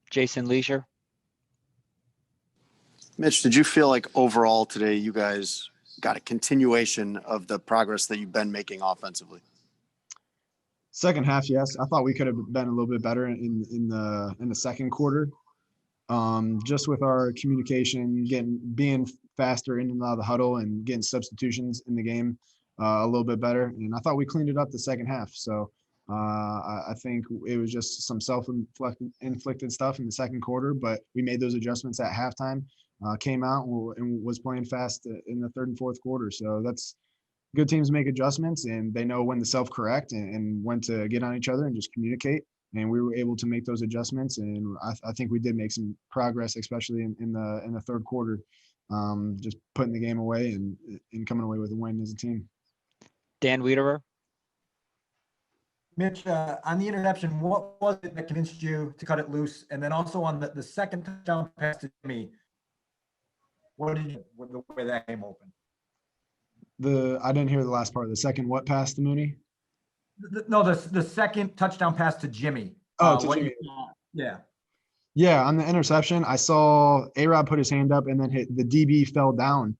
Jason Leisure. Mitch, did you feel like overall today you guys got a continuation of the progress that you've been making offensively? Second half, yes. I thought we could have been a little bit better in the second quarter. Just with our communication, being faster in and out of the huddle and getting substitutions in the game a little bit better. And I thought we cleaned it up the second half. So I think it was just some self-inflicted stuff in the second quarter, but we made those adjustments at halftime, came out and was playing fast in the third and fourth quarter. So that's good. Teams make adjustments and they know when to self-correct and when to get on each other and just communicate. And we were able to make those adjustments. And I think we did make some progress, especially in the third quarter, just putting the game away and coming away with a win as a team. Dan Wiederer. Mitch, on the interception, what was it that convinced you to cut it loose? And then also on the second touchdown pass to Jimmy, what did you, the way that game open? I didn't hear the last part. The second what pass to Mooney? No, the second touchdown pass to Jimmy. Oh, to Jimmy. Yeah. Yeah, on the interception, I saw A-Rod put his hand up and then the DB fell down.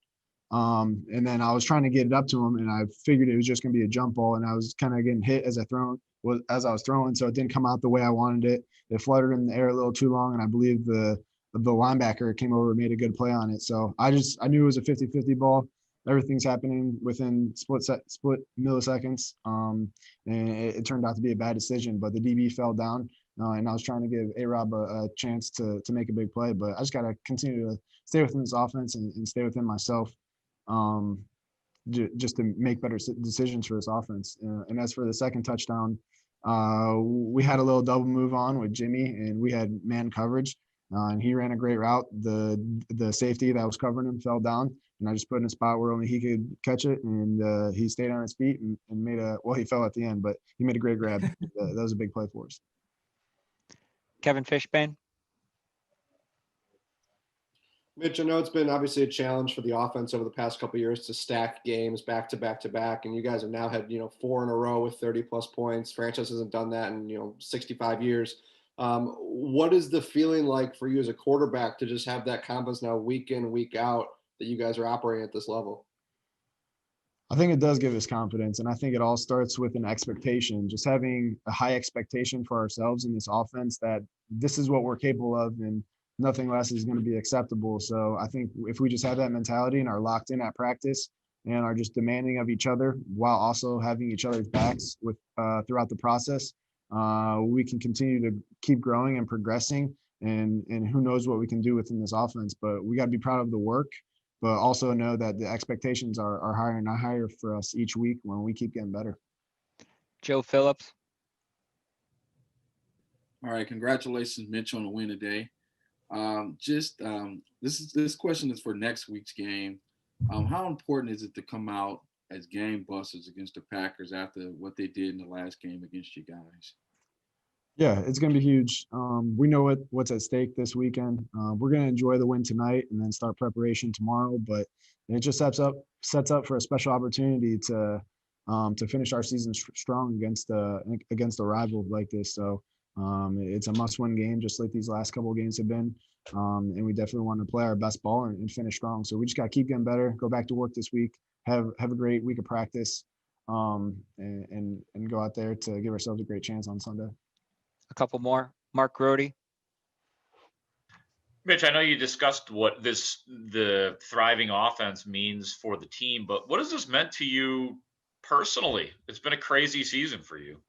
And then I was trying to get it up to him, and I figured it was just going to be a jump ball, and I was kind of getting hit as I was throwing, so it didn't come out the way I wanted it. It fluttered in the air a little too long, and I believe the linebacker came over and made a good play on it. So I knew it was a 50-50 ball. Everything's happening within split milliseconds, and it turned out to be a bad decision. But the DB fell down, and I was trying to give A-Rob a chance to make a big play. But I just got to continue to stay within this offense and stay within myself, just to make better decisions for this offense. And as for the second touchdown, we had a little double move on with Jimmy, and we had man coverage, and he ran a great route. The safety that was covering him fell down, and I just put in a spot where only he could catch it, and he stayed on his feet and made he fell at the end, but he made a great grab. That was a big play for us. Kevin Fishbane. Mitch, I know it's been obviously a challenge for the offense over the past couple of years to stack games back to back to back, and you guys have now had 4 in a row with 30+ points. Franchise hasn't done that in 65 years. What is the feeling like for you as a quarterback to just have that confidence now week in, week out that you guys are operating at this level? I think it does give us confidence, and I think it all starts with an expectation, just having a high expectation for ourselves in this offense that this is what we're capable of and nothing less is going to be acceptable. So I think if we just have that mentality and are locked in at practice and are just demanding of each other while also having each other's backs with throughout the process, we can continue to keep growing and progressing, and who knows what we can do within this offense. But we got to be proud of the work, but also know that the expectations are higher and higher for us each week when we keep getting better. Joe Phillips. All right, congratulations, Mitch, on the win today. This question is for next week's game. How important is it to come out as game busters against the Packers after what they did in the last game against you guys? Yeah, it's going to be huge. We know what's at stake this weekend. We're going to enjoy the win tonight and then start preparation tomorrow. But it just sets up for a special opportunity to finish our season strong against a rival like this. So it's a must-win game, just like these last couple of games have been. And we definitely want to play our best ball and finish strong. So we just got to keep getting better. Go back to work this week. Have a great week of practice, and go out there to give ourselves a great chance on Sunday. A couple more. Mark Grody. Mitch, I know you discussed what the thriving offense means for the team, but what has this meant to you personally? It's been a crazy season for you.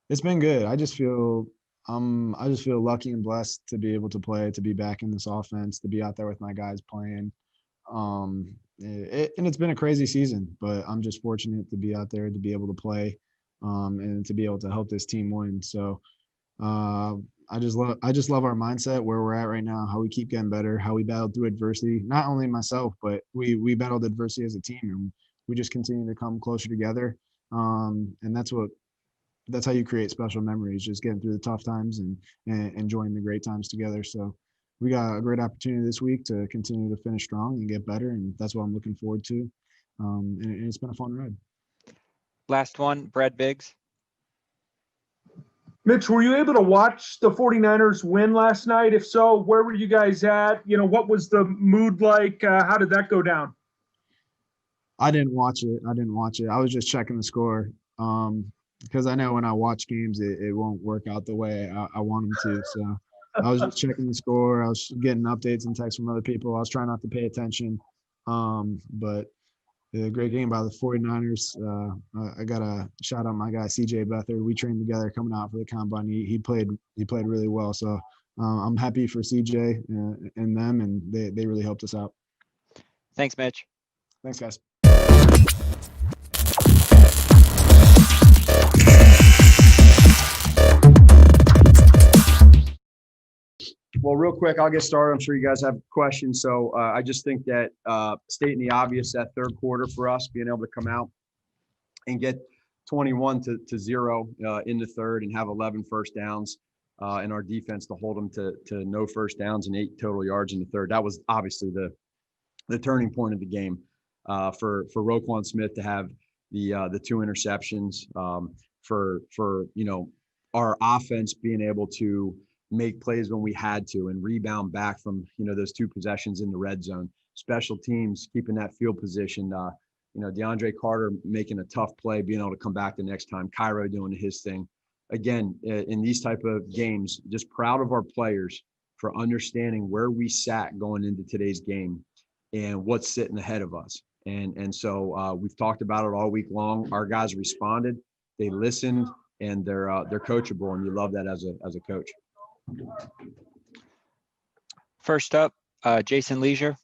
It's been good. I just feel lucky and blessed to be able to play, to be back in this offense, to be out there with my guys playing. And it's been a crazy season, but I'm just fortunate to be out there, to be able to play, and to be able to help this team win. So I just love our mindset, where we're at right now, how we keep getting better, how we battled through adversity. Not only myself, but we battled adversity as a team, and we just continue to come closer together. And that's how you create special memories, just getting through the tough times and enjoying the great times together. So we got a great opportunity this week to continue to finish strong and get better, and that's what I'm looking forward to. And it's been a fun ride. Last one, Brad Biggs. Mitch, were you able to watch the 49ers win last night? If so, where were you guys at? What was the mood like? How did that go down? I didn't watch it. I was just checking the score, because I know when I watch games, it won't work out the way I want them to. So I was just checking the score. I was getting updates and texts from other people. I was trying not to pay attention. But a great game by the 49ers. I got to shout out my guy, CJ Beathard. We trained together coming out for the combine. He played really well. So I'm happy for CJ and them, and they really helped us out. Thanks, Mitch. Thanks, guys. Well, real quick, I'll get started. I'm sure you guys have questions. So I just think that stating the obvious, that third quarter for us, being able to come out and get 21 to 0 in the third and have 11 first downs, and our defense to hold them to no first downs and 8 total yards in the third. That was obviously the turning point of the game for Roquan Smith to have the 2 interceptions, for our offense being able to make plays when we had to and rebound back from, those 2 possessions in the red zone. Special teams, keeping that field position, DeAndre Carter making a tough play, being able to come back the next time, Cairo doing his thing. Again, in these type of games, just proud of our players for understanding where we sat going into today's game and what's sitting ahead of us. And so we've talked about it all week long. Our guys responded, they listened, and they're coachable, and you love that as a coach. First up, Jason Leisure.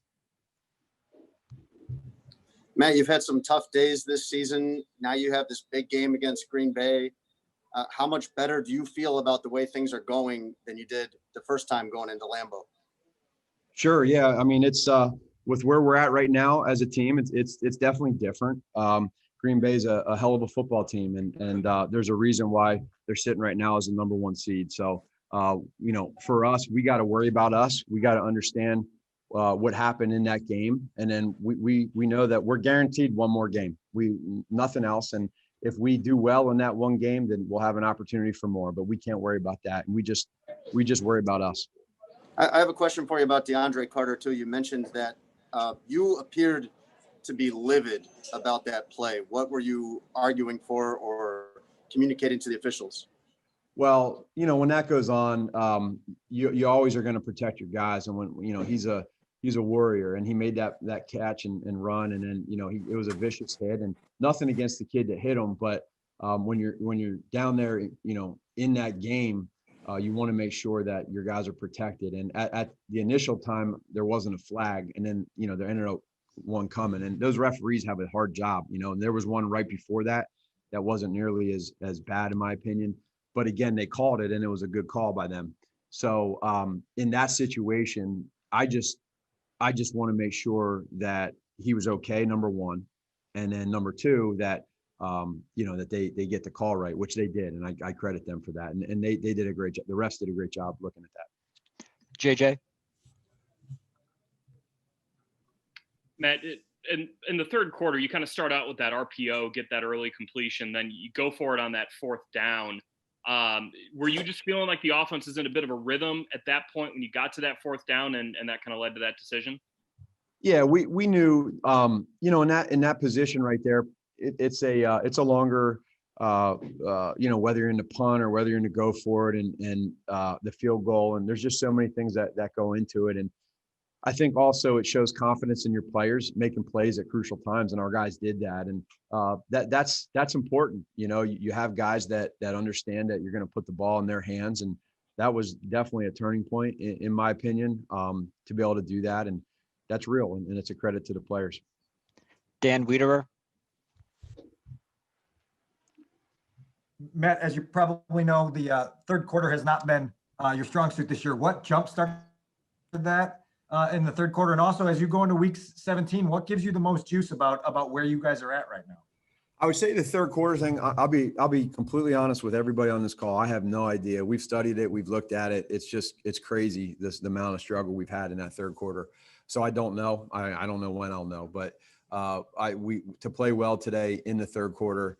Matt, you've had some tough days this season. Now you have this big game against Green Bay. How much better do you feel about the way things are going than you did the first time going into Lambeau? Sure. Yeah. I mean, it's with where we're at right now as a team, it's definitely different. Green Bay's a hell of a football team, and there's a reason why they're sitting right now as the number 1 seed. So, for us, we got to worry about us. We got to understand what happened in that game. And then we know that we're guaranteed one more game. Nothing else. And if we do well in that one game, then we'll have an opportunity for more, but we can't worry about that. And we just worry about us. I have a question for you about DeAndre Carter too. You mentioned that You appeared to be livid about that play. What were you arguing for or communicating to the officials? Well, when that goes on, you always are going to protect your guys. And when, he's a warrior, and he made that catch and run. And then, it was a vicious hit, and nothing against the kid that hit him. But when you're down there, in that game, you want to make sure that your guys are protected. And at the initial time, there wasn't a flag. And then, there ended up one coming, and those referees have a hard job, and there was one right before that wasn't nearly as bad, in my opinion. But again, they called it, and it was a good call by them. So in that situation, I just want to make sure that he was okay, number one, and then number two, that that they get the call right, which they did, and I credit them for that. And they did a great job. The refs did a great job looking at that. JJ. Matt, in the third quarter, you kind of start out with that RPO, get that early completion, then you go for it on that fourth down. Were you just feeling like the offense is in a bit of a rhythm at that point when you got to that fourth down, and that kind of led to that decision? Yeah, we knew, in that position right there, it's a longer, whether you're in the punt or whether you're in the go for it and the field goal, and there's just so many things that go into it. And I think also it shows confidence in your players making plays at crucial times, and our guys did that. And that's important. You have guys that understand that you're going to put the ball in their hands, and that was definitely a turning point, in my opinion, to be able to do that. And that's real, and it's a credit to the players. Dan Wiederer. Matt, as you probably know, the third quarter has not been your strong suit this year. What jump started that in the third quarter? And also, as you go into week 17, what gives you the most juice about where you guys are at right now? I would say the third quarter thing, I'll be completely honest with everybody on this call. I have no idea. We've studied it. We've looked at it. It's crazy, the amount of struggle we've had in that third quarter. So I don't know. I don't know when I'll know. But to play well today in the third quarter,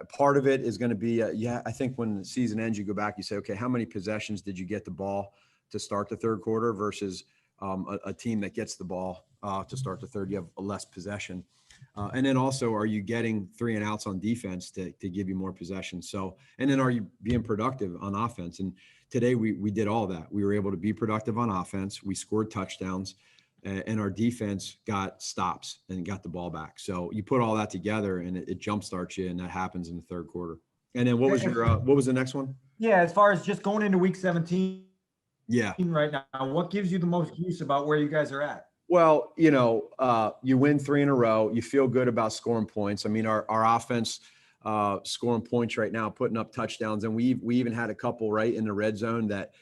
part of it is going to be, I think when the season ends, you go back, you say, okay, how many possessions did you get the ball to start the third quarter versus a team that gets the ball to start the third? You have less possession. And then also, are you getting 3 and outs on defense to give you more possession? So, and then are you being productive on offense? And today we did all that. We were able to be productive on offense. We scored touchdowns, and our defense got stops and got the ball back. So you put all that together, and it jumpstarts you, and that happens in the third quarter. And then what was the next one? Yeah, as far as just going into week 17, yeah, right now, what gives you the most juice about where you guys are at? Well, you win 3 in a row. You feel good about scoring points. I mean, our offense scoring points right now, putting up touchdowns, and we even had a couple right in the red zone that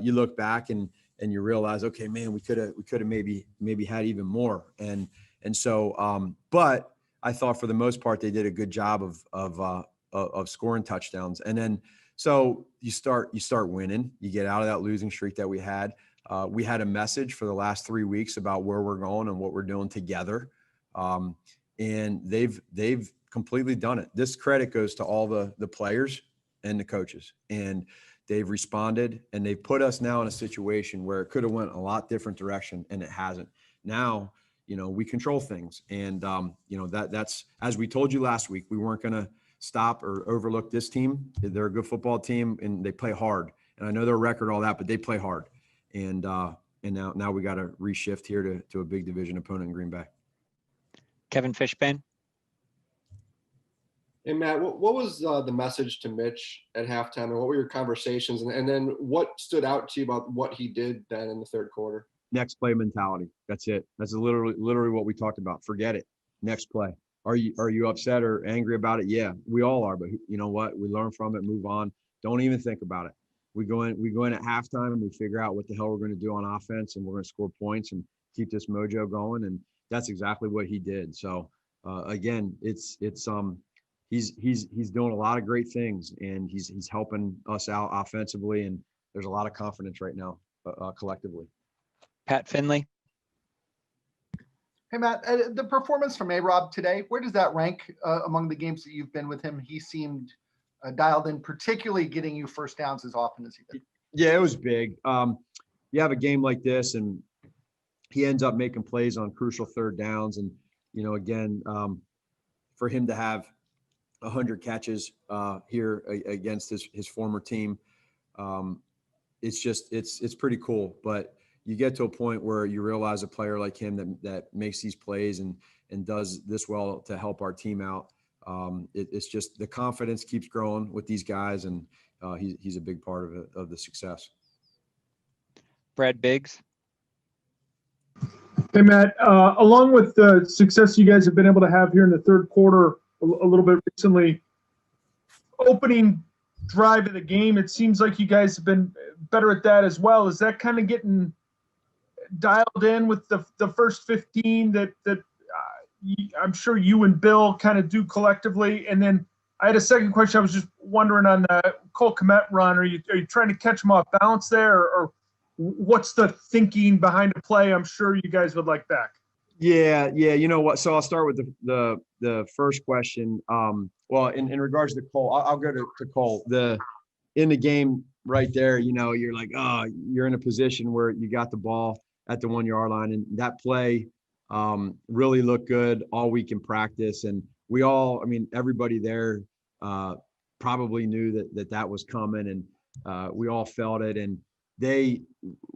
you look back and you realize, okay, man, we could have maybe had even more. And so, but I thought for the most part they did a good job of scoring touchdowns. And then so you start winning. You get out of that losing streak that we had. We had a message for the last 3 weeks about where we're going and what we're doing together. And they've completely done it. This credit goes to all the players and the coaches, and they've responded, and they've put us now in a situation where it could have went a lot different direction, and it hasn't. Now, we control things. And, that's, as we told you last week, we weren't going to stop or overlook this team. They're a good football team, and they play hard. And I know their record, all that, but they play hard. And now we got to reshift here to a big division opponent in Green Bay. Kevin Fishbane. Hey, Matt, what was the message to Mitch at halftime, and what were your conversations? And then what stood out to you about what he did then in the third quarter? Next play mentality. That's it. That's literally what we talked about. Forget it. Next play. Are you upset or angry about it? Yeah, we all are. But you know what? We learn from it, move on. Don't even think about it. We go in at halftime and we figure out what the hell we're going to do on offense, and we're going to score points and keep this mojo going. And that's exactly what he did. So again, he's doing a lot of great things, and he's helping us out offensively. And there's a lot of confidence right now collectively. Pat Finley. Hey, Matt, the performance from A-Rob today, where does that rank among the games that you've been with him? He seemed dialed in, particularly getting you first downs as often as he did. Yeah, it was big. You have a game like this, and he ends up making plays on crucial third downs. And, again, for him to have 100 catches here against his former team, it's pretty cool. But you get to a point where you realize a player like him that makes these plays and does this well to help our team out. It's just the confidence keeps growing with these guys, and he's a big part of the success. Brad Biggs. Hey, Matt, along with the success you guys have been able to have here in the third quarter a little bit recently, opening drive of the game, it seems like you guys have been better at that as well. Is that kind of getting dialed in with the first 15 that I'm sure you and Bill kind of do collectively? And then I had a second question. I was just wondering on the Cole Kmet run, are you trying to catch him off balance there, or what's the thinking behind the play I'm sure you guys would like back? Yeah. You know what? So I'll start with the first question. Well, in regards to Cole, I'll go to Cole. In the game right there, you're like, you're in a position where you got the ball at the 1 yard line, and that play really looked good all week in practice. And everybody there probably knew that was coming, and we all felt it. And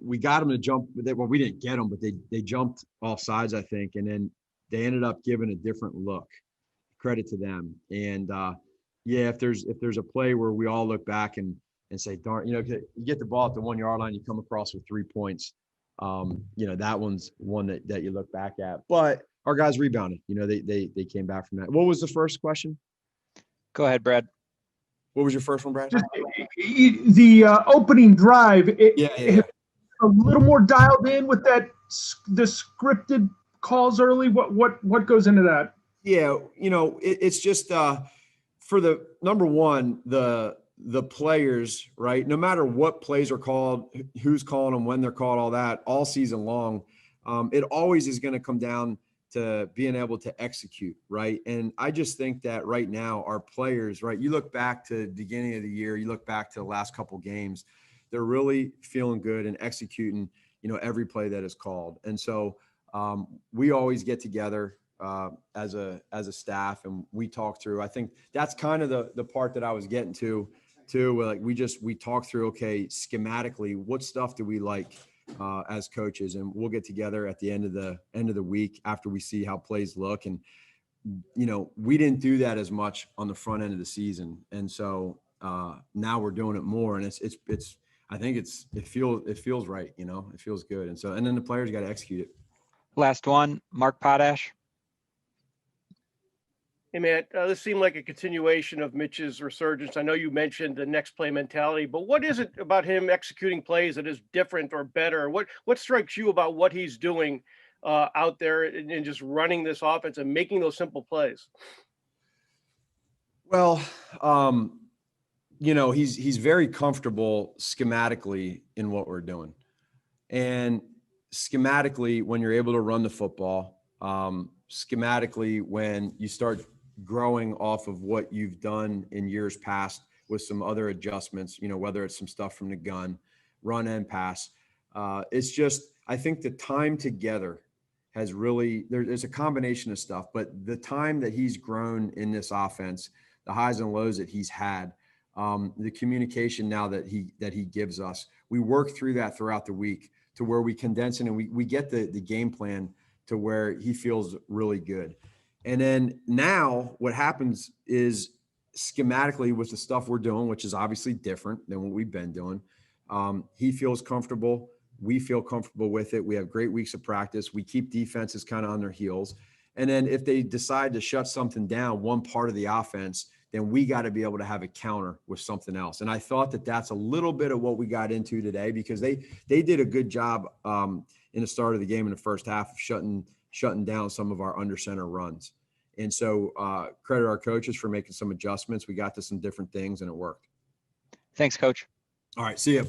we got them to jump. Well, we didn't get them, but they jumped off sides, I think, and then they ended up giving a different look. Credit to them. And if there's a play where we all look back and say, darn, you get the ball at the 1 yard line, you come across with 3 points. That one's one that you look back at. But our guys rebounded. They came back from that. What was the first question? Go ahead, Brad. What was your first one, Brad? Just the opening drive. A little more dialed in with the scripted calls early. What goes into that? Yeah, it's just for the number one, the players, right? No matter what plays are called, who's calling them, when they're called, all that, all season long, it always is going to come down to being able to execute, right? And I just think that right now our players, right? You look back to the beginning of the year, you look back to the last couple games, they're really feeling good and executing, every play that is called. And so we always get together as a staff and we talk through. I think that's kind of the part that I was getting to too. Like we talk through, okay, schematically, what stuff do we like as coaches, and we'll get together at the end of the week after we see how plays look. And we didn't do that as much on the front end of the season, and so now we're doing it more, and it's I think it feels right, it feels good, and then the players got to execute it. Last one, Mark Potash. Hey, Matt, this seemed like a continuation of Mitch's resurgence. I know you mentioned the next play mentality, but what is it about him executing plays that is different or better? What strikes you about what he's doing out there and just running this offense and making those simple plays? Well, he's very comfortable schematically in what we're doing. And schematically, when you're able to run the football, schematically, when you start growing off of what you've done in years past with some other adjustments, whether it's some stuff from the gun, run and pass. It's just, I think the time together has really, there's a combination of stuff, but the time that he's grown in this offense, the highs and lows that he's had, the communication now that he gives us, we work through that throughout the week to where we condense it and we get the game plan to where he feels really good. And then now what happens is schematically with the stuff we're doing, which is obviously different than what we've been doing, he feels comfortable. We feel comfortable with it. We have great weeks of practice. We keep defenses kind of on their heels. And then if they decide to shut something down, one part of the offense, then we got to be able to have a counter with something else. And I thought that that's a little bit of what we got into today, because they did a good job in the start of the game in the first half of shutting down some of our under center runs. And so credit our coaches for making some adjustments. We got to some different things and it worked. Thanks, Coach. All right. See you.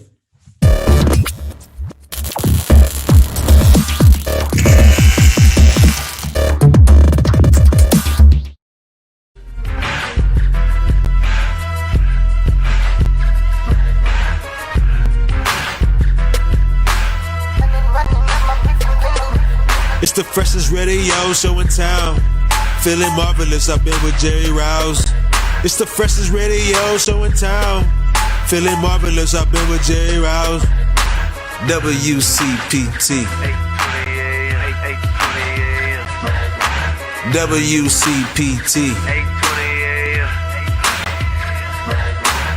It's the freshest radio show in town. Feeling marvelous, I've been with Jerry Rouse. It's the freshest radio show in town. Feeling marvelous, I've been with Jerry Rouse. WCPT. WCPT.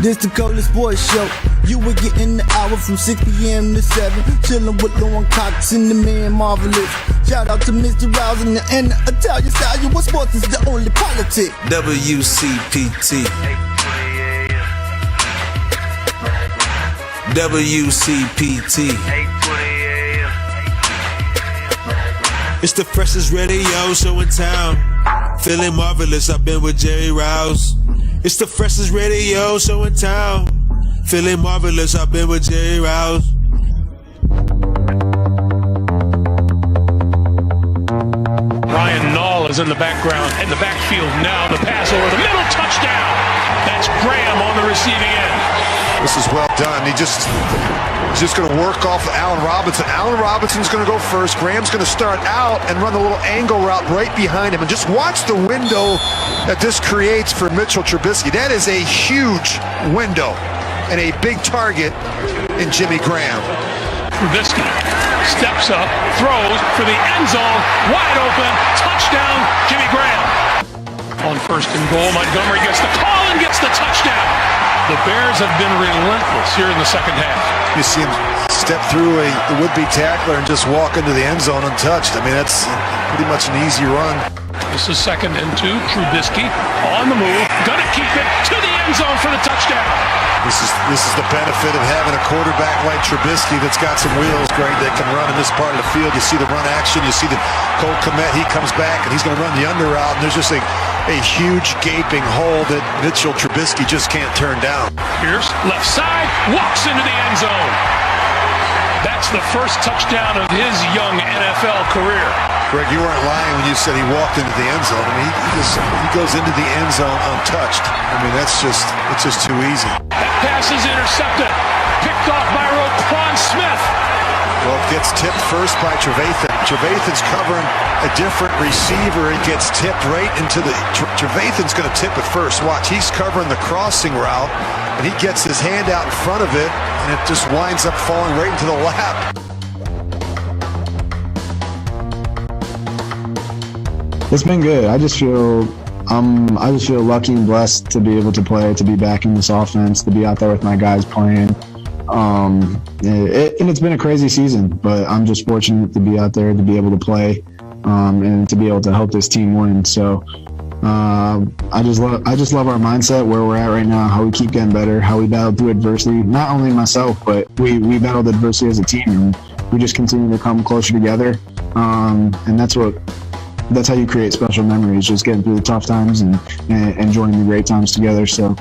This the coldest sports show. You were getting the hour from 6 p.m. to 7. Chillin' with Lauren Cox and the man Marvelous. Shout out to Mr. Rouse and the Italian style. What sports is the only politic? WCPT. WCPT. It's the freshest radio show in town. Feeling marvelous, I've been with Jerry Rouse. It's the freshest radio show in town. Feeling marvelous, I've been with Jerry Rouse. Ryan Nall is in the background, in the backfield now. The pass over the middle, touchdown. That's Graham on the receiving end. This is well done. He's just going to work off Allen Robinson. Allen Robinson's going to go first. Graham's going to start out and run the little angle route right behind him. And just watch the window that this creates for Mitchell Trubisky. That is a huge window and a big target in Jimmy Graham. Trubisky steps up, throws for the end zone, wide open, touchdown, Jimmy Graham. On first and goal, Montgomery gets the call and gets the touchdown. The Bears have been relentless here in the second half. You see him step through a would-be tackler and just walk into the end zone untouched. I mean, that's pretty much an easy run. This is 2nd and 2. Trubisky on the move, gonna keep it to the end zone for the touchdown. This is the benefit of having a quarterback like Trubisky that's got some wheels, Greg, that can run in this part of the field. You see the run action, you see the Cole Kmet, he comes back and he's going to run the under route, and there's just a huge gaping hole that Mitchell Trubisky just can't turn down. Pierce, left side, walks into the end zone. That's the first touchdown of his young NFL career. Greg, you weren't lying when you said he walked into the end zone. I mean, he goes into the end zone untouched. I mean, it's just too easy. That pass is intercepted, picked off by Roquan Smith. Well, it gets tipped first by Trevathan. Trevathan's covering a different receiver. It gets tipped right into the... Trevathan's going to tip it first. Watch, he's covering the crossing route, and he gets his hand out in front of it, and it just winds up falling right into the lap. It's been good. I just feel lucky and blessed to be able to play, to be back in this offense, to be out there with my guys playing. And it's been a crazy season, but I'm just fortunate to be out there, to be able to play, and to be able to help this team win. So I just love our mindset, where we're at right now, how we keep getting better, how we battle through adversity. Not only myself, but we battled adversity as a team, and we just continue to come closer together. And that's how you create special memories, just getting through the tough times and enjoying the great times together. So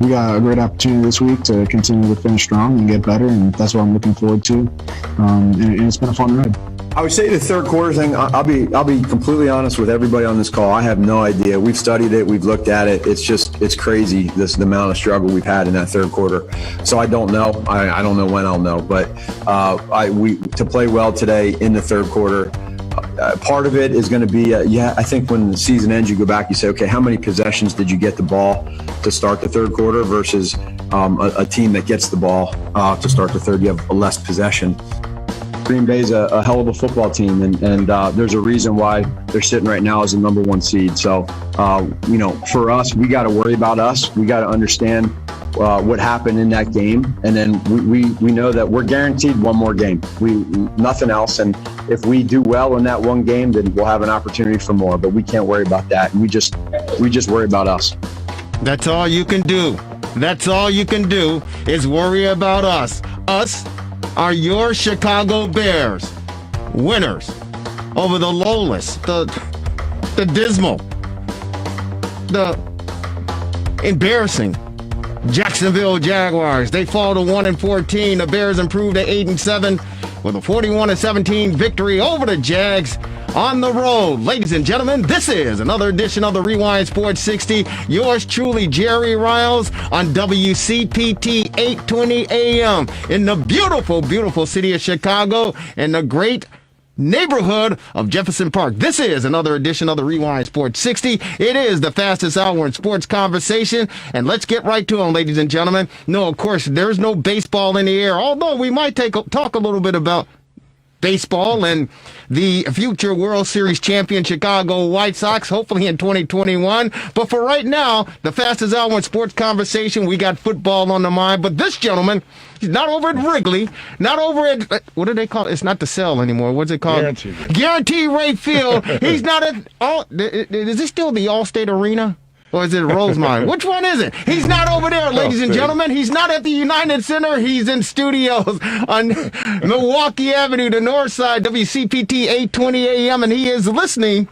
we got a great opportunity this week to continue to finish strong and get better, and that's what I'm looking forward to. And it's been a fun ride. I would say the third quarter thing, I'll be completely honest with everybody on this call. I have no idea. We've studied it. We've looked at it. It's crazy, the amount of struggle we've had in that third quarter. So I don't know. I don't know when I'll know. But to play well today in the third quarter, part of it is going to be, I think when the season ends, you go back, you say, okay, how many possessions did you get the ball to start the third quarter versus a team that gets the ball to start the third? You have less possession. Green Bay's a hell of a football team, and there's a reason why they're sitting right now as the number 1 seed. So, for us, we got to worry about us. We got to understand what happened in that game, and then we know that we're guaranteed one more game. Nothing else, and if we do well in that one game, then we'll have an opportunity for more. But we can't worry about that. We just worry about us. That's all you can do. That's all you can do is worry about us. Us are your Chicago Bears, winners over the lowless, the dismal, the embarrassing Jacksonville Jaguars. They fall to 1-14. The Bears improve to 8-7 with a 41-17 victory over the Jags on the road. Ladies and gentlemen, this is another edition of the Rewind Sports 60. Yours truly, Jerry Riles, on WCPT 820 AM in the beautiful, beautiful city of Chicago and the great neighborhood of Jefferson Park. This is another edition of the Rewind Sports 60. It is the fastest hour in sports conversation, and let's get right to them, ladies and gentlemen. No, of course, there's no baseball in the air, although we might talk a little bit about baseball and the future World Series champion Chicago White Sox, hopefully in 2021. But for right now, the fastest hour in sports conversation, we got football on the mind. But this gentleman, he's not over at Wrigley, not over at, what do they call it? It's not the Cell anymore. What's it called? Guarantee Rate Field. He's not at, is this still the Allstate Arena? Or is it Rosemont? Which one is it? He's not over there, ladies and gentlemen. He's not at the United Center. He's in studios on Milwaukee Avenue, the north side, WCPT 820 AM, and he is listening,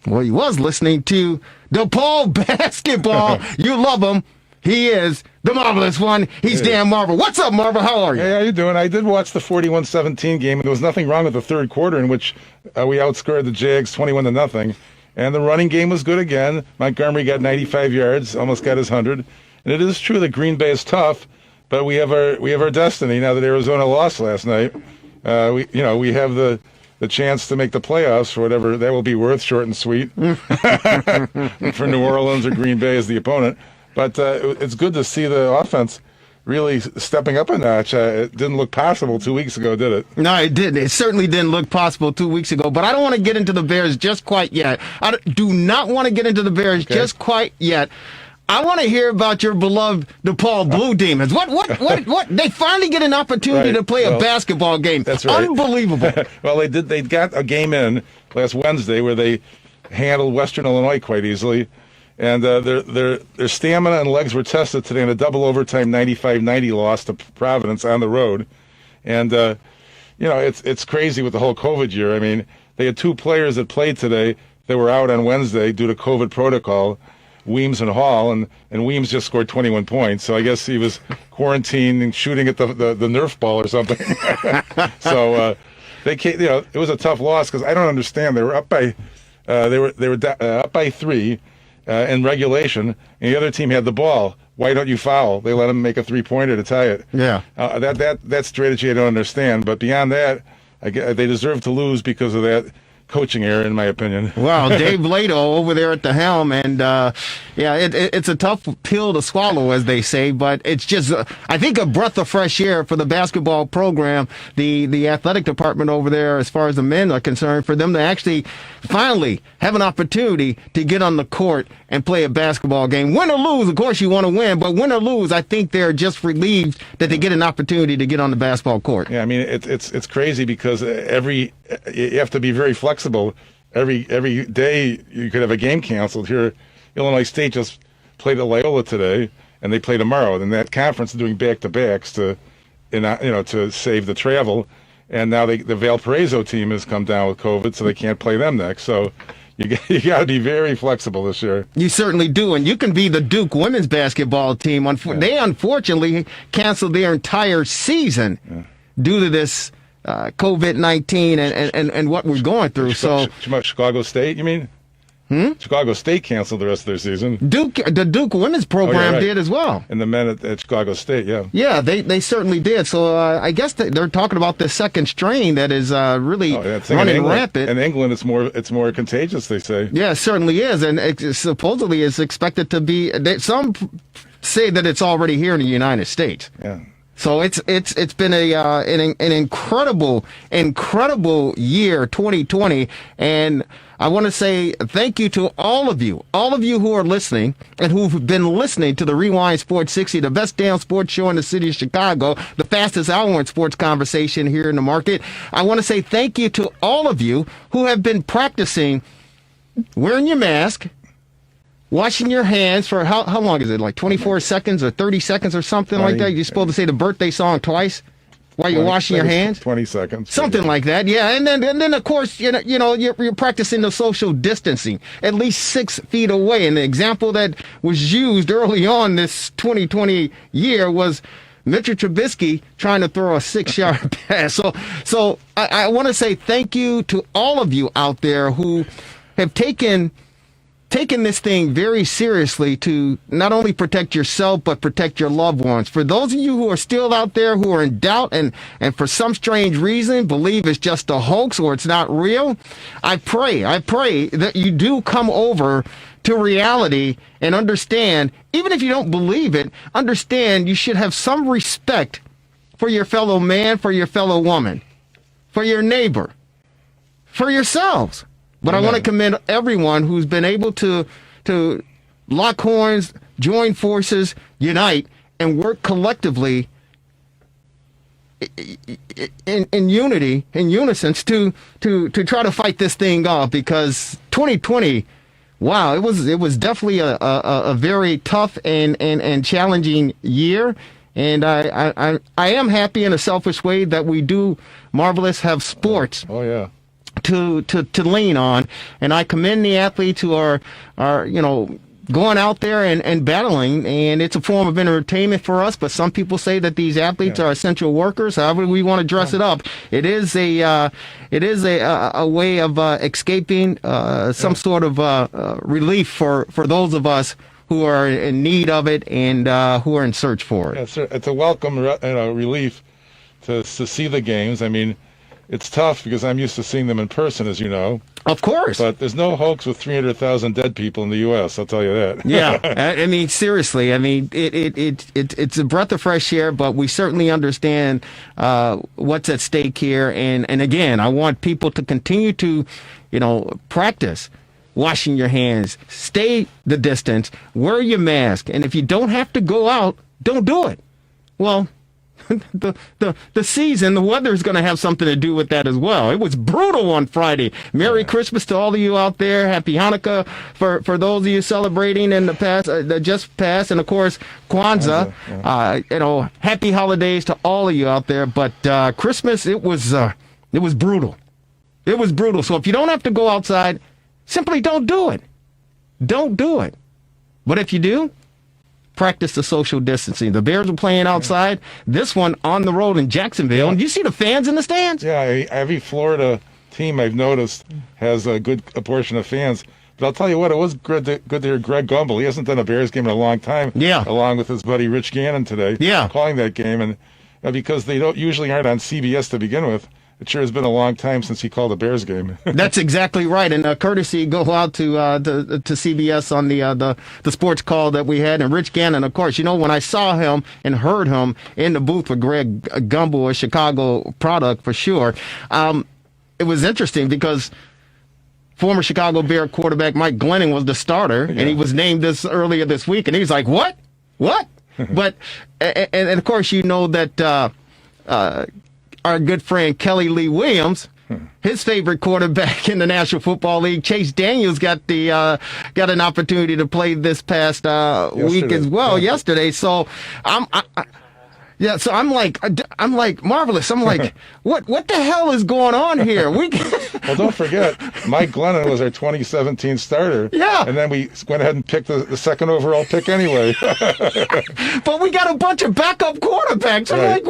well, he was listening to DePaul basketball. You love him. He is the marvelous one. He's Dan Marvel. What's up, Marvel? How are you? Hey, how you doing? I did watch the 41-17 game, and there was nothing wrong with the third quarter in which we outscored the Jags 21-0. And the running game was good again. Montgomery got 95 yards, almost got his 100. And it is true that Green Bay is tough, but we have our destiny now that Arizona lost last night. We have the chance to make the playoffs for whatever that will be worth, short and sweet, for New Orleans or Green Bay as the opponent. But it's good to see the offense really stepping up a notch. It didn't look possible 2 weeks ago, did it? No, it didn't. It certainly didn't look possible 2 weeks ago. But I don't want to get into the Bears just quite yet. I do not want to get into the Bears just quite yet. I want to hear about your beloved DePaul Blue Demons. What? They finally get an opportunity to play a basketball game. That's right. Unbelievable. Well, they did. They got a game in last Wednesday where they handled Western Illinois quite easily. And their stamina and legs were tested today in a double overtime 95-90 loss to Providence on the road. And, it's crazy with the whole COVID year. I mean, they had two players that played today that were out on Wednesday due to COVID protocol, Weems and Hall, and Weems just scored 21 points. So I guess he was quarantined and shooting at the Nerf ball or something. So it was a tough loss because I don't understand. They were up by up by 3. In regulation, and the other team had the ball. Why don't you foul? They let them make a three-pointer to tie it. Yeah. That strategy I don't understand. But beyond that, they deserve to lose because of that coaching error, in my opinion. Wow, Dave Lato over there at the helm, and it's a tough pill to swallow, as they say, but it's just, I think, a breath of fresh air for the basketball program, the athletic department over there, as far as the men are concerned, for them to actually finally have an opportunity to get on the court and play a basketball game. Win or lose, of course you want to win, but win or lose, I think they're just relieved that they get an opportunity to get on the basketball court. Yeah, I mean, it's crazy because you have to be very flexible. Every day you could have a game canceled. Here, Illinois State just played at Loyola today, and they play tomorrow. And that conference is doing back-to-backs to save the travel. And now the Valparaiso team has come down with COVID, so they can't play them next. So you got to be very flexible this year. You certainly do, and you can be the Duke women's basketball team. They unfortunately canceled their entire season due to this COVID-19 and what we're going through. Chicago State, you mean? Chicago State canceled the rest of their season. The Duke women's program did as well. And the men at Chicago State, yeah. Yeah, they certainly did. So I guess they're talking about the second strain that is really running rampant. In England, it's more contagious, they say. Yeah, it certainly is. And supposedly it's expected to be, some say that it's already here in the United States. Yeah. So it's been an incredible year, 2020, and I want to say thank you to all of you who are listening and who've been listening to the Rewind Sports 60, the best damn sports show in the city of Chicago, the fastest hour in sports conversation here in the market. I want to say thank you to all of you who have been practicing wearing your mask, washing your hands for how long is it? Like 24 seconds or 30 seconds or something like that? You're supposed to say the birthday song twice while you're washing your hands? 20 seconds. Something like that, yeah. And then of course, you're practicing the social distancing, at least 6 feet away. And the example that was used early on this 2020 year was Mitchell Trubisky trying to throw a 6-yard pass. So I want to say thank you to all of you out there who have taken taken this thing very seriously to not only protect yourself, but protect your loved ones. For those of you who are still out there who are in doubt and for some strange reason believe it's just a hoax or it's not real, I pray that you do come over to reality and understand, even if you don't believe it, understand you should have some respect for your fellow man, for your fellow woman, for your neighbor, for yourselves. But I want to commend everyone who's been able to lock horns, join forces, unite, and work collectively in unity, in unison, to try to fight this thing off. Because 2020, wow, it was definitely a very tough and challenging year. And I am happy in a selfish way that we do Marvelous have sports. Oh yeah. To lean on, and I commend the athletes who are going out there and battling, and it's a form of entertainment for us. But some people say that these athletes are essential workers. However we want to dress it up, it is a way of escaping some sort of relief for those of us who are in need of it and who are in search for it. It's a welcome relief to see the games. I mean, it's tough because I'm used to seeing them in person, as you know. Of course. But there's no hoax with 300,000 dead people in the U.S., I'll tell you that. Yeah. I mean, seriously. I mean, it's a breath of fresh air, but we certainly understand what's at stake here. And again, I want people to continue to, practice washing your hands, stay the distance, wear your mask. And if you don't have to go out, don't do it. Well, the season, the weather is going to have something to do with that as well. It was brutal on Friday. Merry Christmas to all of you out there. Happy Hanukkah for those of you celebrating in the past, that just passed, and of course Kwanzaa. Happy holidays to all of you out there. But Christmas, it was brutal. It was brutal. So if you don't have to go outside, simply don't do it. Don't do it. But if you do, practice the social distancing. The Bears were playing outside. This one on the road in Jacksonville. And you see the fans in the stands? Yeah, every Florida team I've noticed has a good portion of fans. But I'll tell you what, it was good to hear Greg Gumbel. He hasn't done a Bears game in a long time. Yeah. Along with his buddy Rich Gannon today. Yeah. Calling that game. And because they usually aren't on CBS to begin with, it sure has been a long time since he called a Bears game. That's exactly right. And courtesy go out to CBS on the sports call that we had. And Rich Gannon, of course, when I saw him and heard him in the booth with Greg Gumbel, a Chicago product for sure, it was interesting because former Chicago Bear quarterback Mike Glennon was the starter, and he was named this earlier this week. And he's like, what? But, and of course, that our good friend Kelly Lee Williams, his favorite quarterback in the National Football League, Chase Daniels, got an opportunity to play this past week as well yesterday. So so I'm like Marvelous. I'm like, what the hell is going on here? Well, don't forget, Mike Glennon was our 2017 starter. Yeah. And then we went ahead and picked the second overall pick anyway. But we got a bunch of backup quarterbacks. I'm like,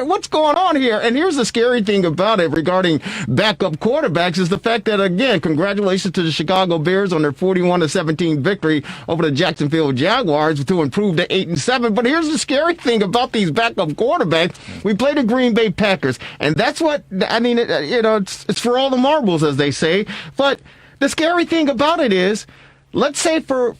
what's going on here? And here's the scary thing about it regarding backup quarterbacks is the fact that, again, congratulations to the Chicago Bears on their 41-17 victory over the Jacksonville Jaguars to improve to 8-7. But here's the scary thing about these backup quarterbacks. We play the Green Bay Packers, and that's what I mean. It's for all the marbles, as they say. But the scary thing about it is, let's say for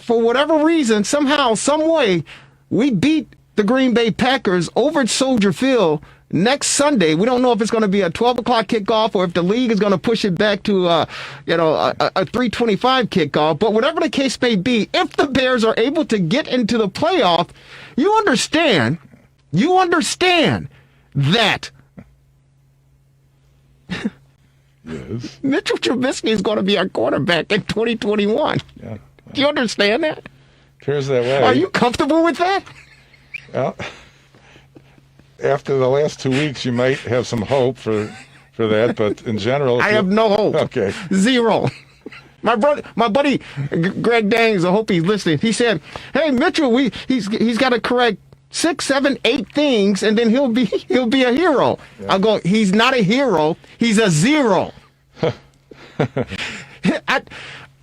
whatever reason, somehow, some way, we beat the Green Bay Packers over at Soldier Field next Sunday. We don't know if it's going to be a 12 o'clock kickoff or if the league is going to push it back to a 3:25 kickoff. But whatever the case may be, if the Bears are able to get into the playoff, you understand that yes. Mitchell Trubisky is going to be our quarterback in 2021. Yeah. Do you understand that? Appears that way. Are you comfortable with that? Well, after the last 2 weeks, you might have some hope for that, but in general, I have no hope. Okay. Zero. My buddy Greg Dangs, I hope he's listening. He said, "Hey Mitchell, he's got to correct 6, 7, 8 things, and then he'll be a hero." Yeah. I'll go, he's not a hero. He's a zero.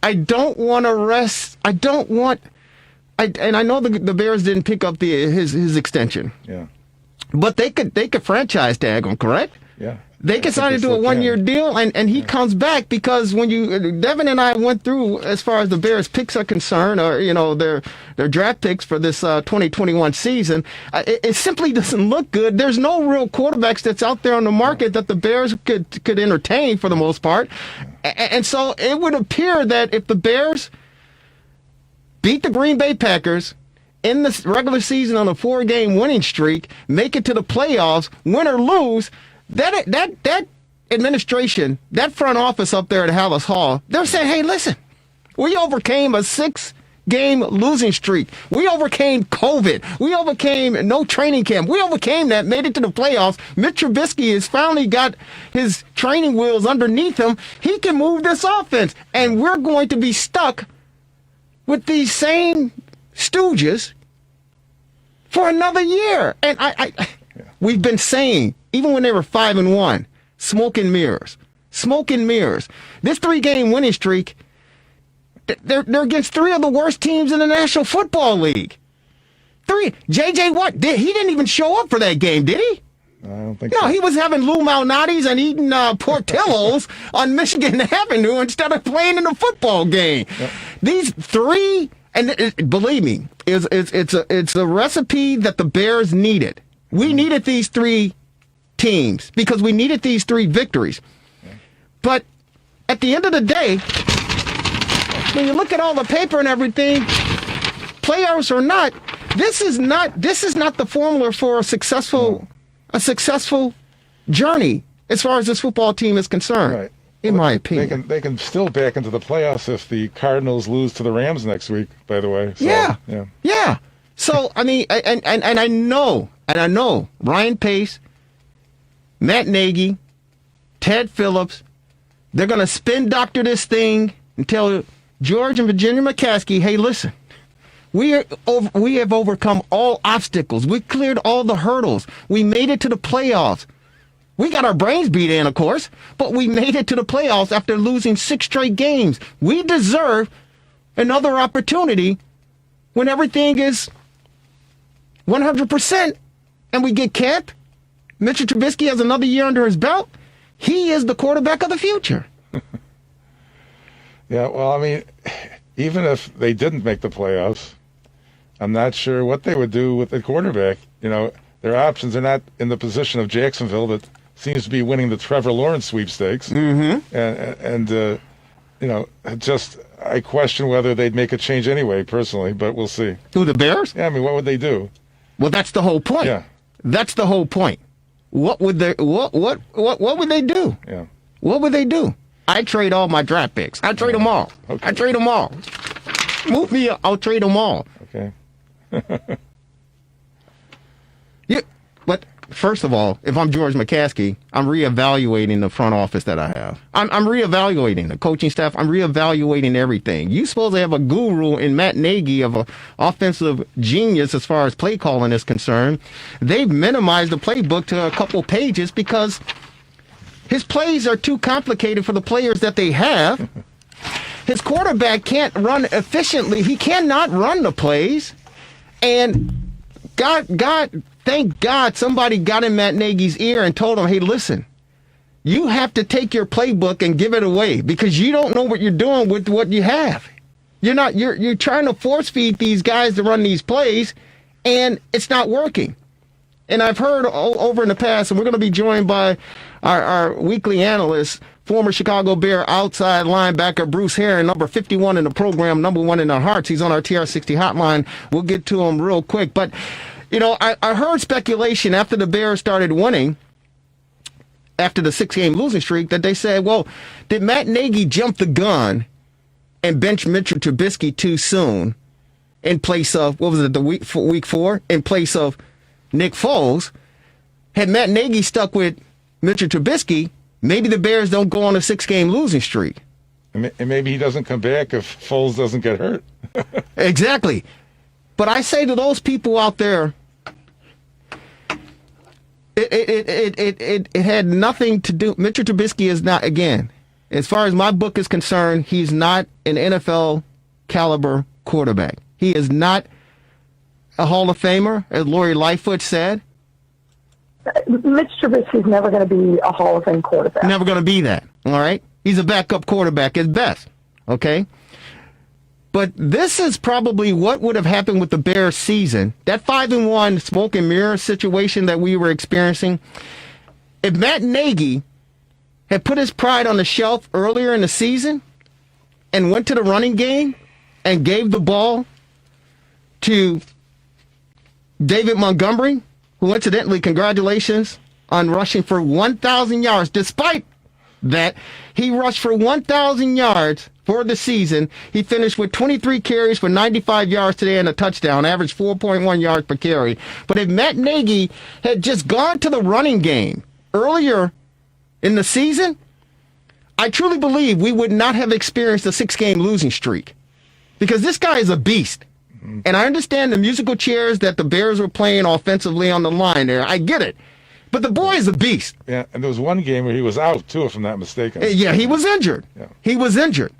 I don't want to rest. I don't want. And I know the Bears didn't pick up his extension. Yeah. But they could franchise tag him, correct? Yeah. They can sign him to a 1-year deal, and he comes back because when Devin and I went through as far as the Bears picks are concerned, or their draft picks for this 2021 season, it simply doesn't look good. There's no real quarterbacks that's out there on the market that the Bears could entertain for the most part, and so it would appear that if the Bears beat the Green Bay Packers in the regular season on a 4-game winning streak, make it to the playoffs, win or lose. That administration, that front office up there at Hallis Hall, they're saying, hey, listen, we overcame a 6-game losing streak. We overcame COVID. We overcame no training camp. We overcame that, made it to the playoffs. Mitch Trubisky has finally got his training wheels underneath him. He can move this offense, and we're going to be stuck with these same stooges for another year. And we've been saying, even when they were 5-1, smoke and mirrors. Smoke and mirrors. This 3-game winning streak, they're against 3 of the worst teams in the National Football League. 3. J.J. Watt, he didn't even show up for that game, did he? I don't think no, so. He was having Lou Malnati's and eating Portillo's on Michigan Avenue instead of playing in the football game. Yep. These 3, and believe me, it's a recipe that the Bears needed. We needed these 3 teams because we needed these 3 victories. But at the end of the day, when you look at all the paper and everything, playoffs or not, this is not the formula for a successful journey as far as this football team is concerned. Right. In my opinion. They can still back into the playoffs if the Cardinals lose to the Rams next week, by the way. So, yeah. So, I mean, and I know Ryan Pace, Matt Nagy, Ted Phillips, they're going to spin doctor this thing and tell George and Virginia McCaskey, hey, listen, we have overcome all obstacles. We cleared all the hurdles. We made it to the playoffs. We got our brains beat in, of course, but we made it to the playoffs after losing 6 straight games. We deserve another opportunity when everything is 100% and we get capped. Mitchell Trubisky has another year under his belt. He is the quarterback of the future. Yeah, well, I mean, even if they didn't make the playoffs, I'm not sure what they would do with the quarterback. Their options are not in the position of Jacksonville that seems to be winning the Trevor Lawrence sweepstakes. Mm-hmm. I question whether they'd make a change anyway, personally, but we'll see. Who, the Bears? Yeah, I mean, what would they do? Well, that's the whole point. Yeah. That's the whole point. What would they do? Yeah. What would they do? I trade all my draft picks. I trade them all. Okay. I trade them all. Move me, I'll trade them all. Okay. Yeah, but first of all, if I'm George McCaskey, I'm reevaluating the front office that I have. I'm reevaluating the coaching staff. I'm reevaluating everything. You supposed to have a guru in Matt Nagy of an offensive genius as far as play calling is concerned. They've minimized the playbook to a couple pages because his plays are too complicated for the players that they have. His quarterback can't run efficiently. He cannot run the plays. And thank God somebody got in Matt Nagy's ear and told him, hey, listen, you have to take your playbook and give it away because you don't know what you're doing with what you have. You're trying to force feed these guys to run these plays, and it's not working. And I've heard over in the past, and we're going to be joined by our weekly analyst, former Chicago Bear outside linebacker Bruce Herron, number 51 in the program, number 1 in our hearts. He's on our TR60 hotline. We'll get to him real quick. But, I heard speculation after the Bears started winning, after the 6-game losing streak, that they said, well, did Matt Nagy jump the gun and bench Mitchell Trubisky too soon in place of, week 4, in place of Nick Foles? Had Matt Nagy stuck with Mitchell Trubisky, maybe the Bears don't go on a 6-game losing streak. And maybe he doesn't come back if Foles doesn't get hurt. Exactly. But I say to those people out there, it had nothing to do. Mitchell Trubisky is not, again, as far as my book is concerned, he's not an NFL caliber quarterback. He is not a Hall of Famer, as Lori Lightfoot said. Mitch Trubisky's never going to be a Hall of Fame quarterback. Never going to be that, all right? He's a backup quarterback at best, okay? But this is probably what would have happened with the Bears season. That 5-1 smoke and mirror situation that we were experiencing. If Matt Nagy had put his pride on the shelf earlier in the season and went to the running game and gave the ball to David Montgomery, who incidentally, congratulations on rushing for 1,000 yards. Despite that, he rushed for 1,000 yards for the season. He finished with 23 carries for 95 yards today and a touchdown, averaged 4.1 yards per carry. But if Matt Nagy had just gone to the running game earlier in the season, I truly believe we would not have experienced a 6-game losing streak. Because this guy is a beast. And I understand the musical chairs that the Bears were playing offensively on the line there. I get it. But the boy is a beast. Yeah, and there was one game where he was out, too, if I'm not mistaken. Yeah, he was injured. Yeah. He was injured.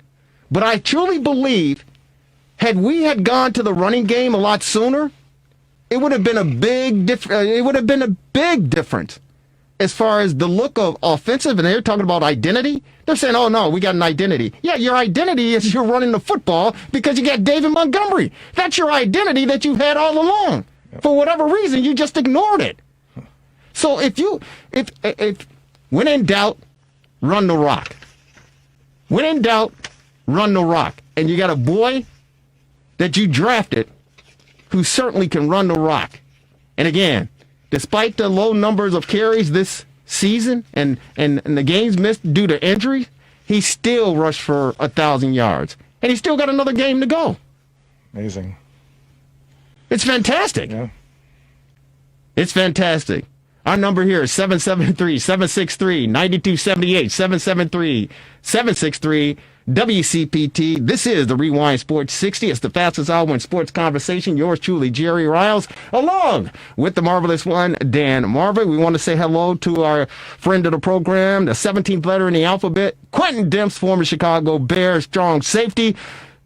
But I truly believe had we had gone to the running game a lot sooner, it would have been a big difference as far as the look of offensive. And they're talking about identity. They're saying, oh, no, we got an identity. Yeah, your identity is you're running the football because you got David Montgomery. That's your identity that you've had all along. Yep. For whatever reason, you just ignored it. So if when in doubt, run the rock. When in doubt, run the rock. And you got a boy that you drafted who certainly can run the rock. And again, despite the low numbers of carries this season and the games missed due to injury, he still rushed for 1,000 yards. And he still got another game to go. Amazing. It's fantastic. Yeah. It's fantastic. Our number here is 773-763-9278, 773-763 WCPT. This is the Rewind Sports 60. It's the fastest hour in sports conversation. Yours truly, Jerry Riles, along with the marvelous one, Dan Marvin. We want to say hello to our friend of the program, the 17th letter in the alphabet, Quentin Demps, former Chicago Bears strong safety,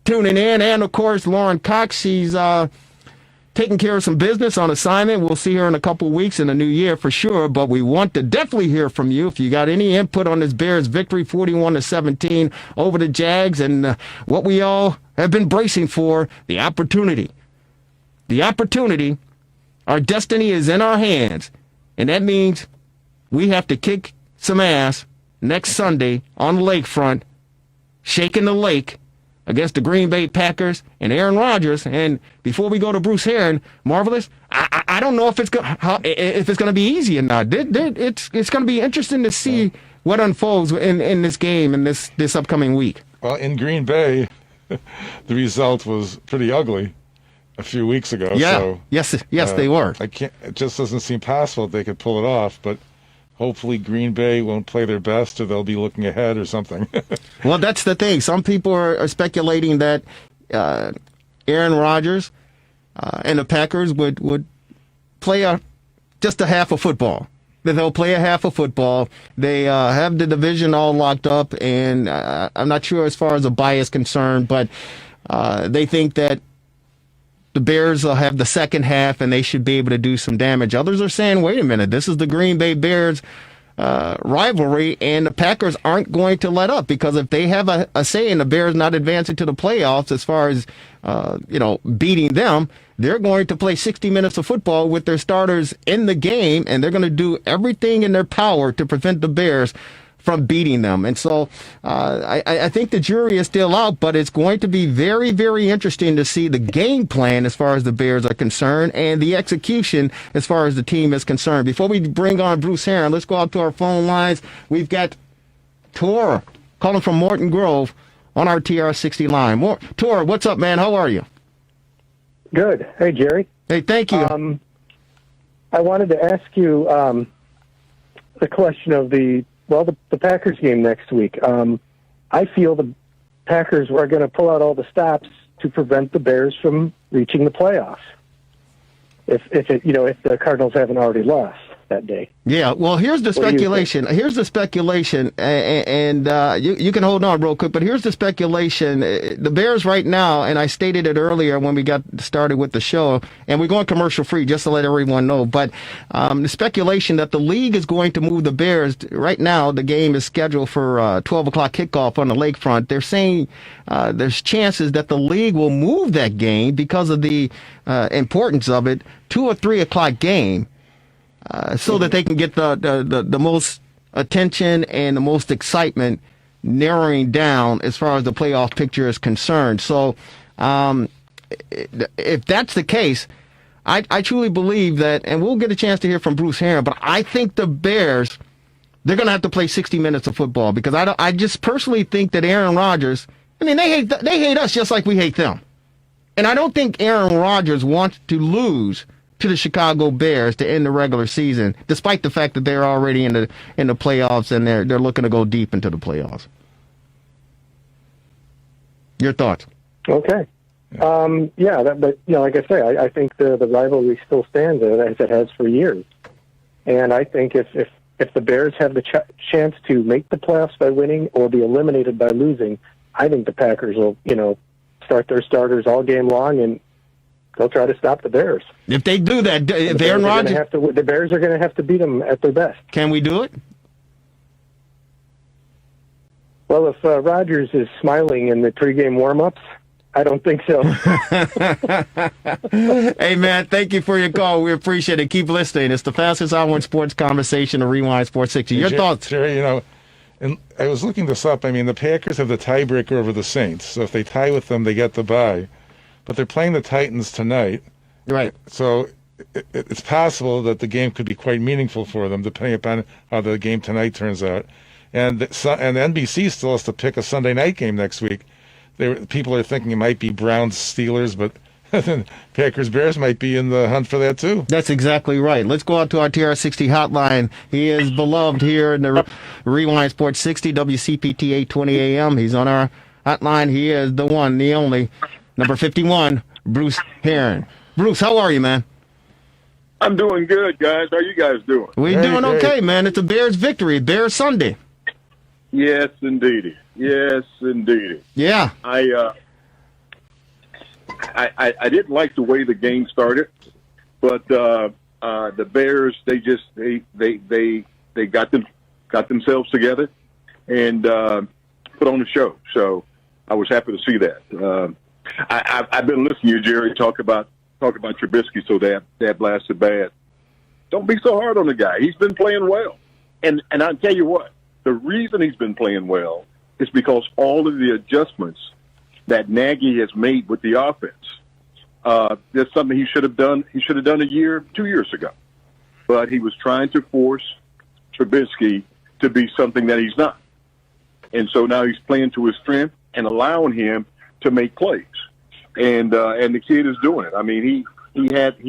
tuning in. And, of course, Lauren Cox. She's taking care of some business on assignment. We'll see her in a couple weeks in the new year for sure, but we want to definitely hear from you if you got any input on this Bears victory 41-17 over the Jags and what we all have been bracing for, the opportunity. The opportunity, our destiny is in our hands, and that means we have to kick some ass next Sunday on the lakefront, shaking the lake against the Green Bay Packers and Aaron Rodgers. And before we go to Bruce Herron, Marvelous, I don't know if it's going to be easy or not. It's going to be interesting to see what unfolds in this game and this upcoming week. Well, in Green Bay, the result was pretty ugly a few weeks ago. Yeah. So, yes, they were. It just doesn't seem possible that they could pull it off, but hopefully Green Bay won't play their best or they'll be looking ahead or something. Well, that's the thing. Some people are speculating that Aaron Rodgers and the Packers would play just a half of football. That they'll play a half of football. They have the division all locked up, and I'm not sure as far as a bias is concerned, but they think that the Bears will have the second half, and they should be able to do some damage. Others are saying, wait a minute, this is the Green Bay Bears rivalry, and the Packers aren't going to let up, because if they have a say in the Bears not advancing to the playoffs as far as beating them, they're going to play 60 minutes of football with their starters in the game, and they're going to do everything in their power to prevent the Bears from beating them. And so I think the jury is still out, but it's going to be very, very interesting to see the game plan as far as the Bears are concerned and the execution as far as the team is concerned. Before we bring on Bruce Herron, let's go out to our phone lines. We've got Tor calling from Morton Grove on our TRS60 line. Tor, what's up, man? How are you? Good. Hey, Jerry. Hey, thank you. I wanted to ask you the question of the Packers game next week. I feel the Packers are going to pull out all the stops to prevent the Bears from reaching the playoffs. If the Cardinals haven't already lost. that day. Yeah, well, here's the What do you think? speculation. Here's the speculation, and you can hold on real quick, but here's the speculation. The Bears right now, and I stated it earlier when we got started with the show, and we're going commercial free just to let everyone know, but the speculation that the league is going to move the Bears, right now the game is scheduled for 12 o'clock kickoff on the lakefront. They're saying there's chances that the league will move that game because of the importance of it to a 3 o'clock game. So that they can get the most attention and the most excitement narrowing down as far as the playoff picture is concerned. So if that's the case, I truly believe that, and we'll get a chance to hear from Bruce Heron, but I think the Bears, they're going to have to play 60 minutes of football because I just personally think that Aaron Rodgers, I mean, they hate us just like we hate them. And I don't think Aaron Rodgers wants to lose to the Chicago Bears to end the regular season, despite the fact that they're already in the playoffs and they're looking to go deep into the playoffs. Your thoughts? Okay. But like I say, I think the rivalry still stands as it has for years. And I think if the Bears have the chance to make the playoffs by winning or be eliminated by losing, I think the Packers will, start their starters all game long and they'll try to stop the Bears. If they do that, if Aaron Rodgers, the Bears are going to have to beat them at their best. Can we do it? Well, if Rodgers is smiling in the pregame warm-ups, I don't think so. Hey, man, thank you for your call. We appreciate it. Keep listening. It's the fastest hour in sports conversation to Rewind Sports 60. Your thoughts? Jerry, and I was looking this up. I mean, the Packers have the tiebreaker over the Saints. So if they tie with them, they get the bye. But they're playing the Titans tonight. Right. So it's possible that the game could be quite meaningful for them, depending upon how the game tonight turns out. And NBC still has to pick a Sunday night game next week. People are thinking it might be Browns-Steelers, but Packers-Bears might be in the hunt for that too. That's exactly right. Let's go out to our TRS60 hotline. He is beloved here in the Rewind Sports 60, WCPT 820 AM. He's on our hotline. He is the one, the only, number 51, Bruce Heron. Bruce, how are you, man? I'm doing good, guys. How are you guys doing? We're doing okay, man. It's a Bears victory. Bears Sunday. Yes, indeedy. Yes, indeedy. Yeah. I didn't like the way the game started, but the Bears they got themselves together and put on the show. So I was happy to see that. I've been listening to you, Jerry, talk about Trubisky so that blasted bad. Don't be so hard on the guy. He's been playing well, and I'll tell you what. The reason he's been playing well is because all of the adjustments that Nagy has made with the offense. That's something he should have done. He should have done 2 years ago. But he was trying to force Trubisky to be something that he's not. And so now he's playing to his strength and allowing him to make plays. And the kid is doing it. I mean, he had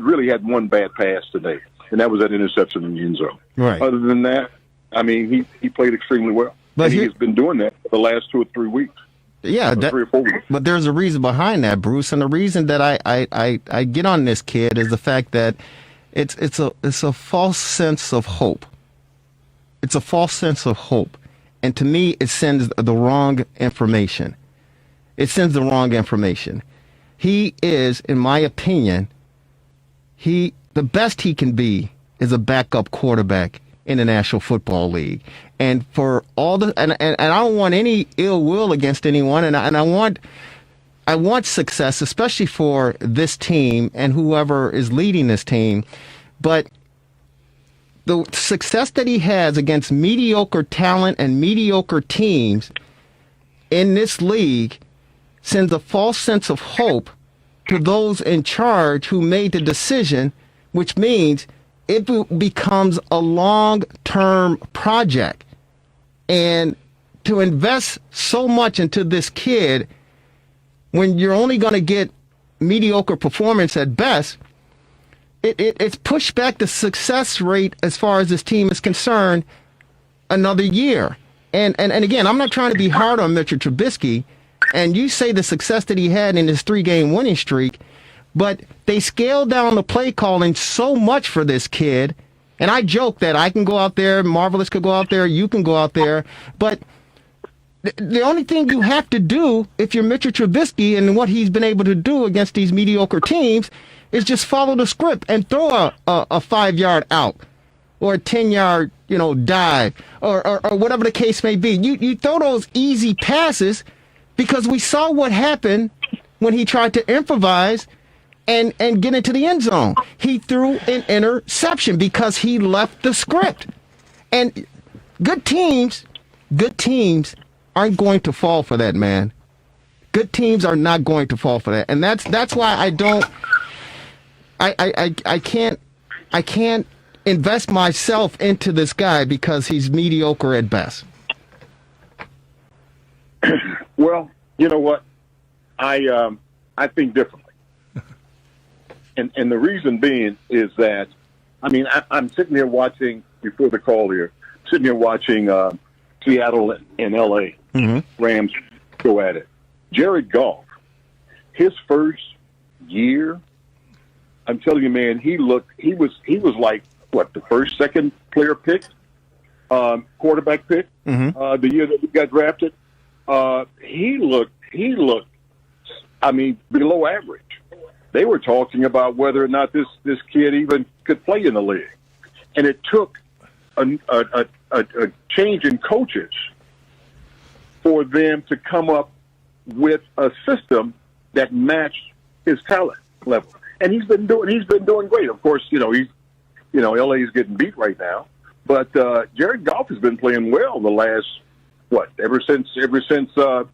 really had one bad pass today, and that was that interception in the end zone. Right. Other than that, I mean, he played extremely well. But he has been doing that for the last 2 or 3 weeks. Yeah, 3 or 4 weeks. But there's a reason behind that, Bruce, and the reason that I get on this kid is the fact that it's a false sense of hope. It's a false sense of hope, and to me, it sends the wrong information. It sends the wrong information. He is, in my opinion, the best he can be is a backup quarterback in the National Football League. And for all and I don't want any ill will against anyone, and I want success, especially for this team and whoever is leading this team. But the success that he has against mediocre talent and mediocre teams in this league sends a false sense of hope to those in charge who made the decision, which means it becomes a long-term project. And to invest so much into this kid when you're only going to get mediocre performance at best, it's pushed back the success rate as far as this team is concerned another year. And again, I'm not trying to be hard on Mitchell Trubisky, and you say the success that he had in his 3-game winning streak, But they scaled down the play calling so much for this kid. And I joke that I can go out there, Marvelous could go out there, you can go out there. But the only thing you have to do if you're Mitchell Trubisky and what he's been able to do against these mediocre teams is just follow the script and throw a 5-yard out or a 10-yard, dive or whatever the case may be. You throw those easy passes because we saw what happened when he tried to improvise and get into the end zone. He threw an interception because he left the script. And good teams aren't going to fall for that, man. Good teams are not going to fall for that. And that's why I can't invest myself into this guy because he's mediocre at best. Well, you know what? I think differently. And the reason being is that, I'm sitting here watching, before the call here, sitting here watching Seattle and L.A. Rams go at it. Jared Goff, his first year, I'm telling you, man, he was like, the first, second player picked, quarterback pick, the year that he got drafted. He looked, below average. They were talking about whether or not this kid even could play in the league. And it took a change in coaches for them to come up with a system that matched his talent level. And he's been doing great. Of course, LA is getting beat right now, but Jared Goff has been playing well the last ever since the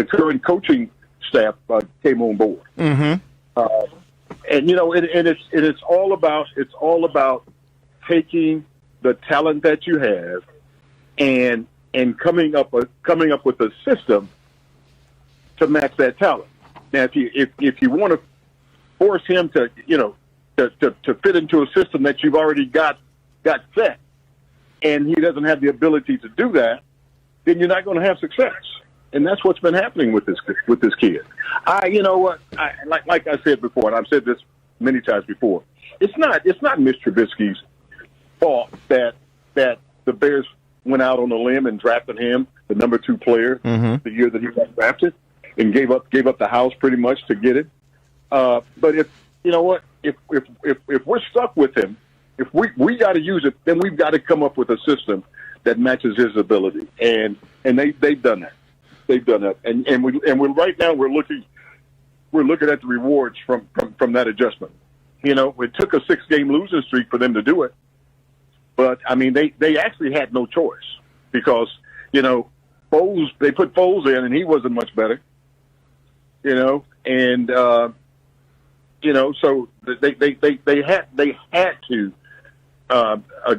current coaching staff came on board. And it's all about taking the talent that you have and coming up with a system to match that talent. Now, if you want to force him to fit into a system that you've already got set, and he doesn't have the ability to do that, then you're not going to have success. And that's what's been happening with this kid. Like I said before, and I've said this many times before, it's not Mr. Trubisky's fault that the Bears went out on a limb and drafted him, the number 2 player, the year that he got drafted, and gave up the house pretty much to get it. But if we're stuck with him, if we got to use it, then we've got to come up with a system that matches his ability, and they've done that. They've done that, and we're right now we're looking at the rewards from that adjustment. It took a 6-game losing streak for them to do it, but they actually had no choice because Foles, they put Foles in and he wasn't much better. So they had to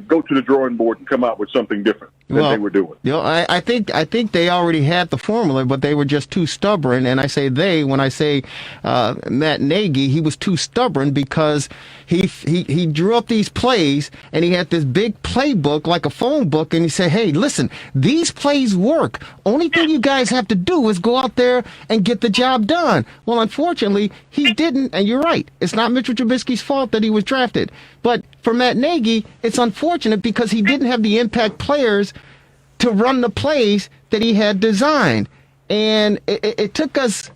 go to the drawing board and come out with something different than they were doing. I think they already had the formula, but they were just too stubborn. And I say they when I say Matt Nagy, he was too stubborn because he drew up these plays and he had this big playbook like a phone book, and he said, "Hey, listen, these plays work. Only thing you guys have to do is go out there and get the job done." Well, unfortunately, he didn't. And you're right, it's not Mitchell Trubisky's fault that he was drafted, but for Matt Nagy, it's unfortunate because he didn't have the impact players to run the plays that he had designed. And it took us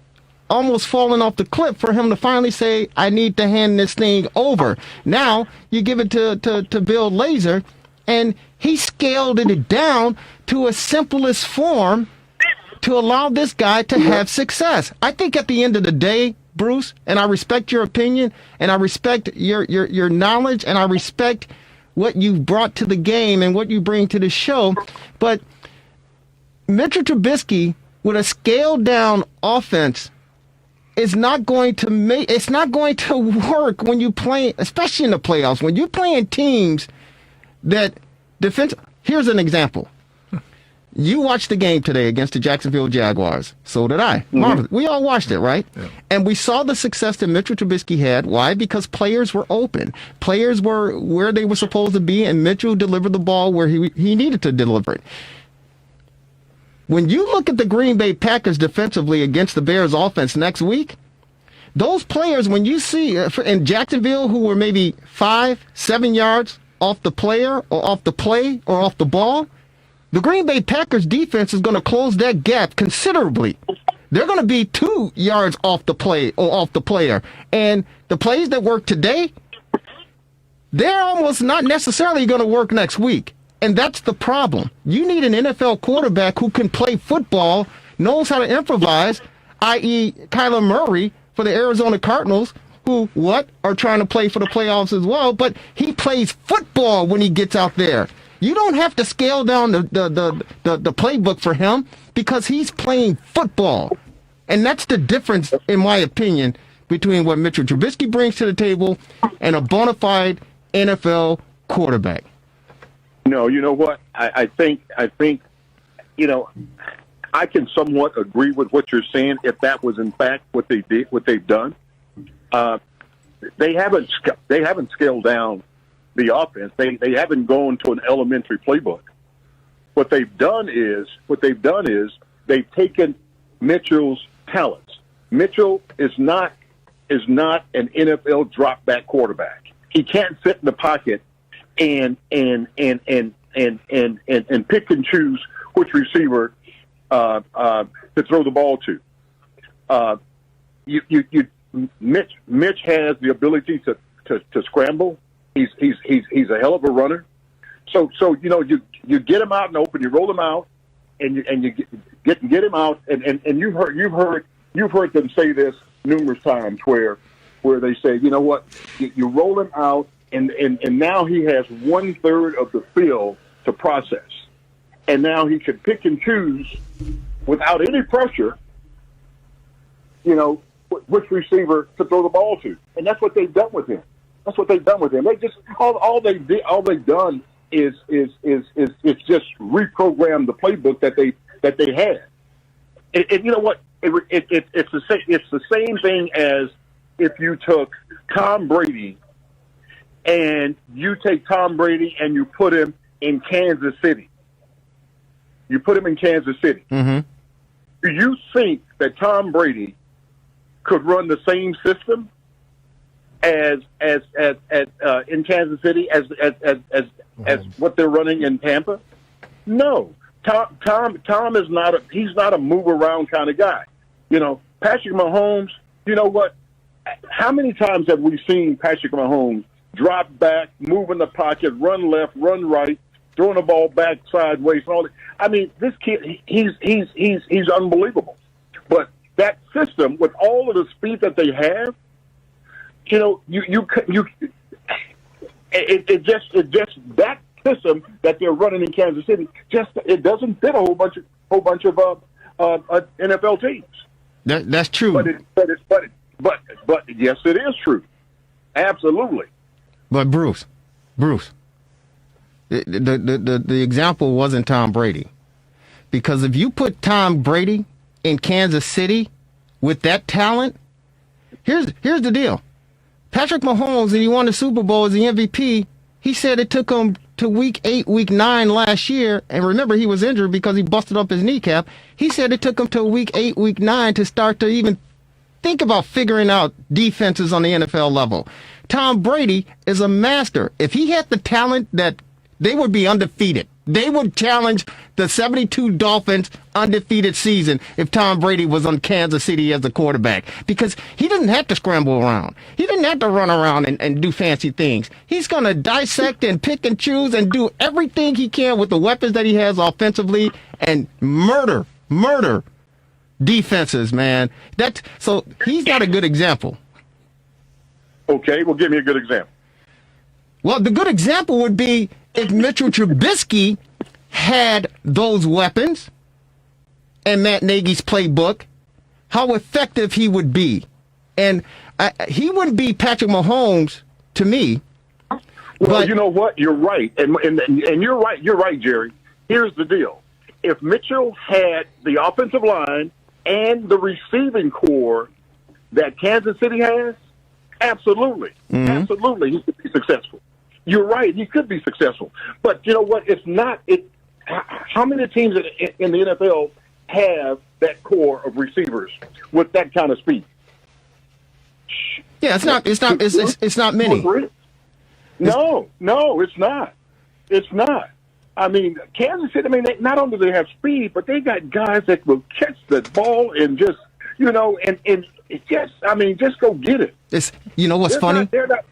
almost falling off the cliff for him to finally say, "I need to hand this thing over." Now you give it to Bill Lazor, and he scaled it down to a simplest form to allow this guy to have success. I think at the end of the day, Bruce, and I respect your opinion, and I respect your knowledge, and I respect what you've brought to the game and what you bring to the show, but Mitchell Trubisky with a scaled down offense is not going to work when you play, especially in the playoffs, when you're playing teams that defense. Here's an example. You watched the game today against the Jacksonville Jaguars. So did I. Marvin, we all watched it, right? Yeah. And we saw the success that Mitchell Trubisky had. Why? Because players were open. Players were where they were supposed to be, and Mitchell delivered the ball where he needed to deliver it. when you look at the Green Bay Packers defensively against the Bears offense next week, those players, when you see in Jacksonville who were maybe 5-7 yards off the player or off the play or off the ball, the Green Bay Packers defense is going to close that gap considerably. They're going to be 2 yards off the play or off the player. And the plays that work today, they're almost not necessarily going to work next week. And that's the problem. You need an NFL quarterback who can play football, knows how to improvise, i.e. Kyler Murray for the Arizona Cardinals, who are trying to play for the playoffs as well, but he plays football when he gets out there. You don't have to scale down the playbook for him because he's playing football. And that's the difference, in my opinion, between what Mitchell Trubisky brings to the table and a bona fide NFL quarterback. No, you know what? I think, you know, I can somewhat agree with what you're saying if that was in fact what they did, what they've done. They haven't scaled down the offense. They haven't gone to an elementary playbook. What they've done is they've taken Mitchell's talents. Mitchell is not an NFL drop back quarterback. He can't sit in the pocket and pick and choose which receiver to throw the ball to. Mitch has the ability to scramble. He's a hell of a runner. So you know you get him out and open, you roll him out, and you get him out, and you've heard them say this numerous times where they say, you know what, you roll him out, and now he has 1/3 of the field to process, and now he can pick and choose without any pressure, you know, which receiver to throw the ball to, and that's what they've done with him. They just all they've done is just reprogram the playbook that they had. And you know what? It's the same thing as if you took Tom Brady and you take Tom Brady and you put him in Kansas City. Mm-hmm. Do you think that Tom Brady could run the same system as in Kansas City as what they're running in Tampa? No. Tom is not a move around kind of guy. You know, Patrick Mahomes, you know what? How many times have we seen Patrick Mahomes drop back, move in the pocket, run left, run right, throwing the ball back sideways and all that? I mean, this kid, he's unbelievable. But that system, with all of the speed that they have, you know, it just that system that they're running in Kansas City, it doesn't fit a whole bunch of NFL teams. That's true. But yes, it is true. Absolutely. But Bruce, the example wasn't Tom Brady, because if you put Tom Brady in Kansas City with that talent, here's the deal. Patrick Mahomes, and he won the Super Bowl as the MVP, he said it took him to week 8, week 9 last year, and remember he was injured because he busted up his kneecap. He said it took him to week 8, week 9 to start to even think about figuring out defenses on the NFL level. Tom Brady is a master. If he had the talent, that they would be undefeated. They would challenge the 72 Dolphins undefeated season if Tom Brady was on Kansas City as a quarterback, because he doesn't have to scramble around. He doesn't have to run around and do fancy things. He's going to dissect and pick and choose and do everything he can with the weapons that he has offensively and murder defenses, man. So he's not a good example. Okay, well, give me a good example. Well, the good example would be if Mitchell Trubisky had those weapons and Matt Nagy's playbook, how effective he would be. And he wouldn't be Patrick Mahomes to me. Well, but you know what? You're right. And you're right. You're right, Jerry. Here's the deal. If Mitchell had the offensive line and the receiving core that Kansas City has, absolutely, absolutely, he could be successful. You're right, he could be successful. But you know what? It's not. How many teams in the NFL have that core of receivers with that kind of speed. Yeah, it's not many. No, it's not. It's not. I mean, Kansas City, not only do they have speed, but they got guys that will catch the ball and just, and just go get it. You know what's funny? They're not.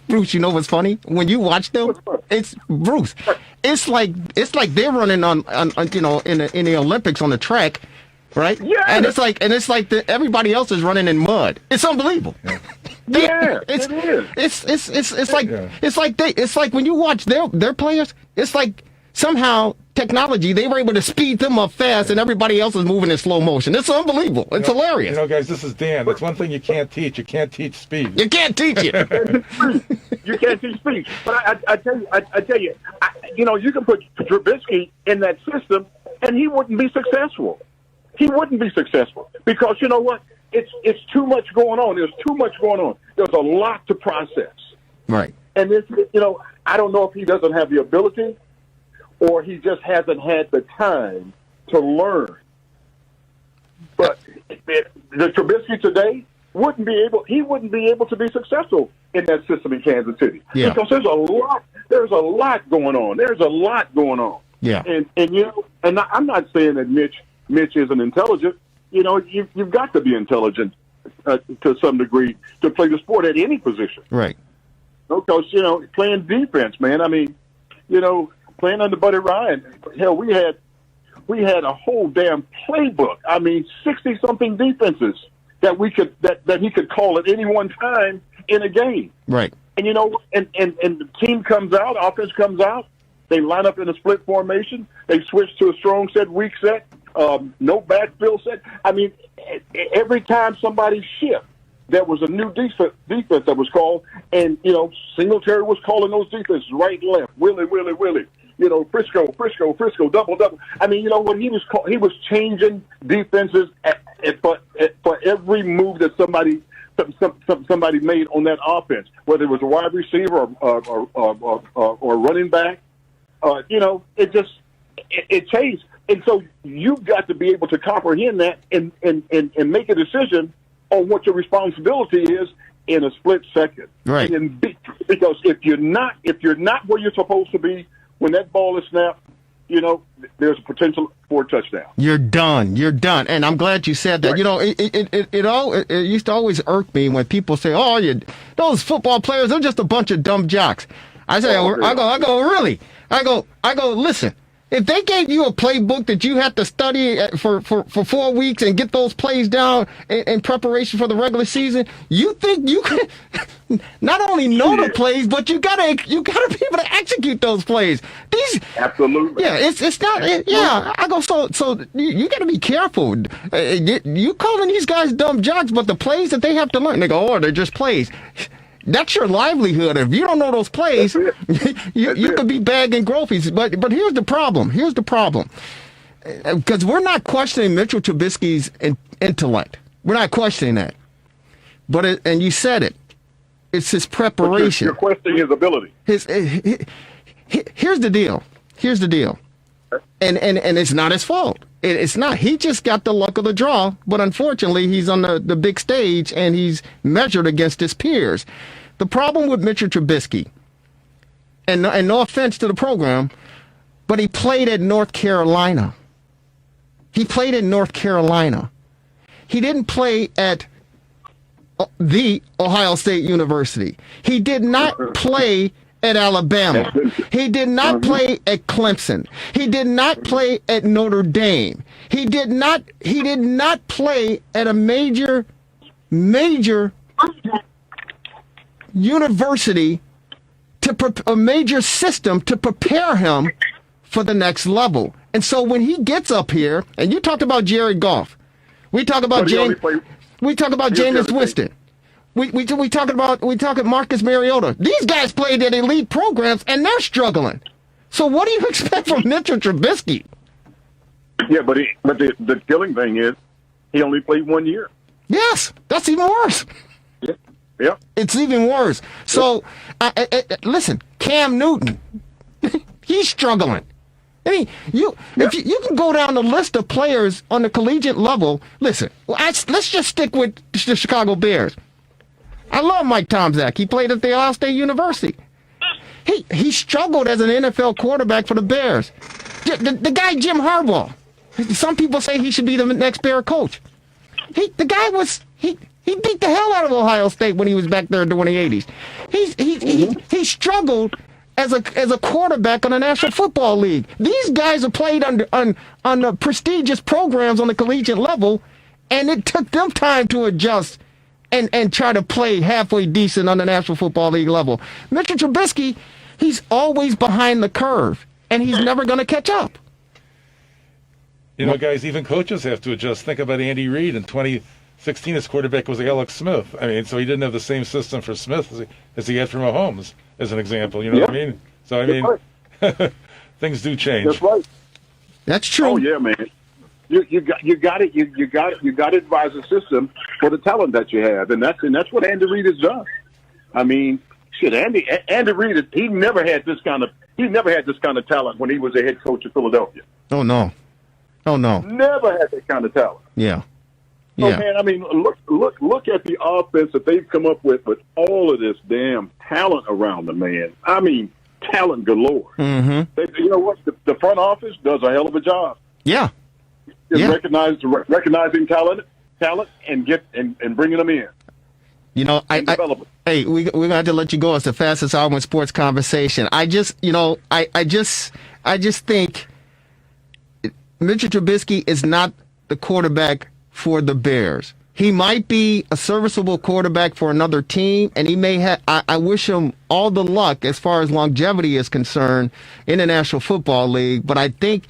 Bruce, you know what's funny? When you watch them, it's Bruce. It's like they're running on in the Olympics on the track, right? Yeah. And it's like everybody else is running in mud. It's unbelievable. Yeah, it is. It's like when you watch their players, it's like somehow technology, they were able to speed them up fast and everybody else is moving in slow motion. It's unbelievable. It's hilarious. Guys, this is Dan. That's one thing you can't teach. You can't teach speed. You can't teach it. You can't teach speed. But I tell you, you can put Trubisky in that system and he wouldn't be successful. He wouldn't be successful because you know what? It's too much going on. There's too much going on. There's a lot to process. Right. And this, I don't know if he doesn't have the ability or he just hasn't had the time to learn. But the Trubisky today wouldn't be able to be successflich in that system in Kansas City. Yeah. Because there's a lot going on. There's a lot going on. Yeah. And I'm not saying that Mitch isn't intelligent. You've got to be intelligent to some degree to play the sport at any position. Right. Because, playing defense, man. Playing under Buddy Ryan, hell, we had a whole damn playbook. 60-something defenses that he could call at any one time in a game. Right. And and the team comes out, offense comes out, they line up in a split formation, they switch to a strong set, weak set. No backfield set. Every time somebody shift, there was a new defense that was called, and Singletary was calling those defenses right and left, Willie, Frisco, double. When he was changing defenses for every move that somebody made on that offense, whether it was a wide receiver or running back. It changed. And so you've got to be able to comprehend that and make a decision on what your responsibility is in a split second. Right. Because if you're not where you're supposed to be when that ball is snapped, there's a potential for a touchdown. You're done. And I'm glad you said that. Right. It used to always irk me when people say, those football players, they're just a bunch of dumb jocks. I say, I go, really? I go, listen. If they gave you a playbook that you had to study for 4 weeks and get those plays down in preparation for the regular season, you think you could not only know the plays, but you gotta be able to execute those plays. Absolutely. Yeah, it's not. I go. So you got to be careful. You calling these guys dumb jocks, but the plays that they have to learn, they go, they're just plays. That's your livelihood. If you don't know those plays, you could be bagging trophies. But here's the problem. Because we're not questioning Mitchell Trubisky's intellect. We're not questioning that. And you said it. It's his preparation. You're questioning his ability. Here's the deal. And it's not his fault. It's not. He just got the luck of the draw, but unfortunately, he's on the big stage and he's measured against his peers. The problem with Mitchell Trubisky, and no offense to the program, but he played at North Carolina. He didn't play at the Ohio State University. He did not play at Alabama. He did not play at Clemson. He did not play at Notre Dame. He did not play at a major university, a major system to prepare him for the next level. And so when he gets up here, and you talked about Jared Goff, we talk about Jameis Winston. We talking Marcus Mariota. These guys played at elite programs and they're struggling. So what do you expect from Mitchell Trubisky? Yeah, but the killing thing is he only played 1 year. Yes, that's even worse. Yeah. It's even worse. So listen, Cam Newton, he's struggling. I mean, if you can go down the list of players on the collegiate level. Listen, let's just stick with the Chicago Bears. I love Mike Tomczak. He played at the Ohio State University. He struggled as an NFL quarterback for the Bears. The guy Jim Harbaugh. Some people say he should be the next Bear coach. He beat the hell out of Ohio State when he was back there during the 80s. He struggled as a quarterback on the National Football League. These guys have played on the prestigious programs on the collegiate level, and it took them time to adjust and try to play halfway decent on the National Football League level. Mr. Trubisky, he's always behind the curve, and he's never going to catch up. You know, guys, even coaches have to adjust. Think about Andy Reid in 2016. His quarterback was Alex Smith. I mean, so he didn't have the same system for Smith as he had for Mahomes, as an example. You know what I mean? So I mean, things do change. That's right. That's true. Oh yeah, man. You got it. You got to advise the system for the talent that you have, and that's what Andy Reid has done. I mean, shit, Andy Reid, he never had this kind of talent when he was a head coach of Philadelphia. Oh no. Never had that kind of talent. Yeah. So man, I mean, look at the offense that they've come up with all of this damn talent around them, man. I mean, talent galore. Mm-hmm. You know what? The front office does a hell of a job. Yeah. Recognizing talent and bringing them in. You know, hey, we're gonna have to let you go. It's the fastest hour in sports conversation. I just think Mitchell Trubisky is not the quarterback for the Bears. He might be a serviceable quarterback for another team, and he may have. I wish him all the luck as far as longevity is concerned in the National Football League. But I think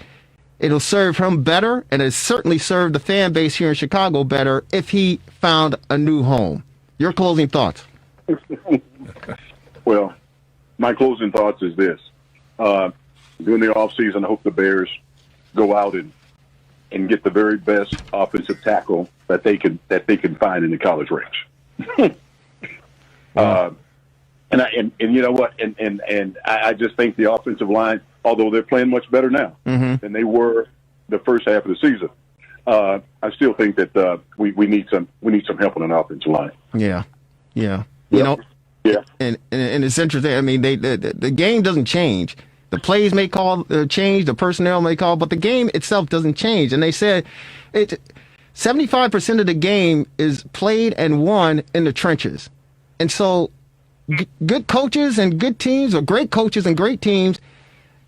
it'll serve him better, and it certainly served the fan base here in Chicago better if he found a new home. Your closing thoughts? Well, my closing thoughts is this: during the offseason, I hope the Bears go out and get the very best offensive tackle that they can find in the college range. And you know what? And I just think the offensive line, although they're playing much better now than they were the first half of the season, I still think that we need some help on an offensive line. Yeah. You know. Yeah. And it's interesting. I mean, the game doesn't change. The plays may change, the personnel may call, but the game itself doesn't change. And they said 75% of the game is played and won in the trenches. And so good coaches and good teams, or great coaches and great teams,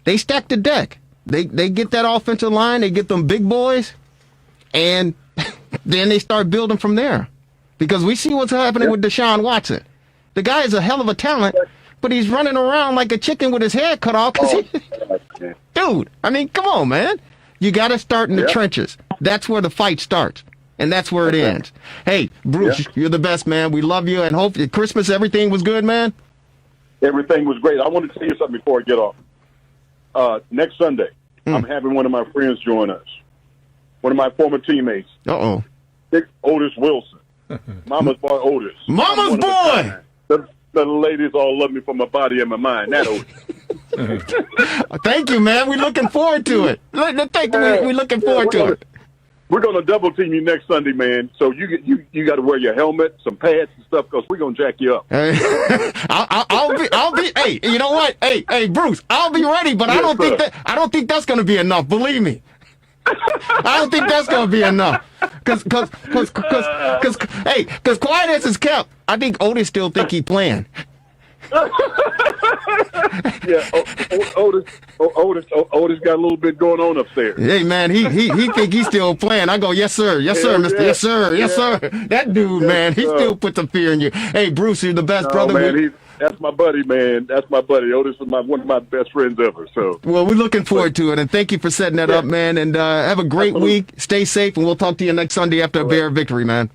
they stack the deck. They get that offensive line, they get them big boys, and then they start building from there. Because we see what's happening with Deshaun Watson. The guy is a hell of a talent, but he's running around like a chicken with his head cut off. Dude, I mean, come on, man. You got to start in the trenches. That's where the fight starts, and that's where it ends. Hey, Bruce, you're the best, man. We love you, and hope Christmas, everything was good, man. Everything was great. I want to tell you something before I get off. Next Sunday, I'm having one of my friends join us, one of my former teammates. Otis Wilson. Mama's boy Otis. Mama's boy! The ladies all love me for my body and my mind. That Otis. Thank you, man. We're looking forward to it. We're looking forward to it. We're going to double team you next Sunday, man. So you got to wear your helmet, some pads and stuff, because we're going to jack you up. I'll be. Hey, you know what? Hey, Bruce, I'll be ready, but I don't think that's going to be enough. Believe me. I don't think that's going to be enough. Because quiet as is kept, I think Otis still think he playing. Otis got a little bit going on upstairs. Hey, man, he think he's still playing. I go, yes, sir, mister, yes, sir. That dude, man, he still put the fear in you. Hey, Bruce, you're the best, brother. Man, that's my buddy, man. That's my buddy. Otis is one of my best friends ever. So, well, we're looking forward to it, and thank you for setting that up, man. And have a great week. Stay safe, and we'll talk to you next Sunday after a Bear victory, man.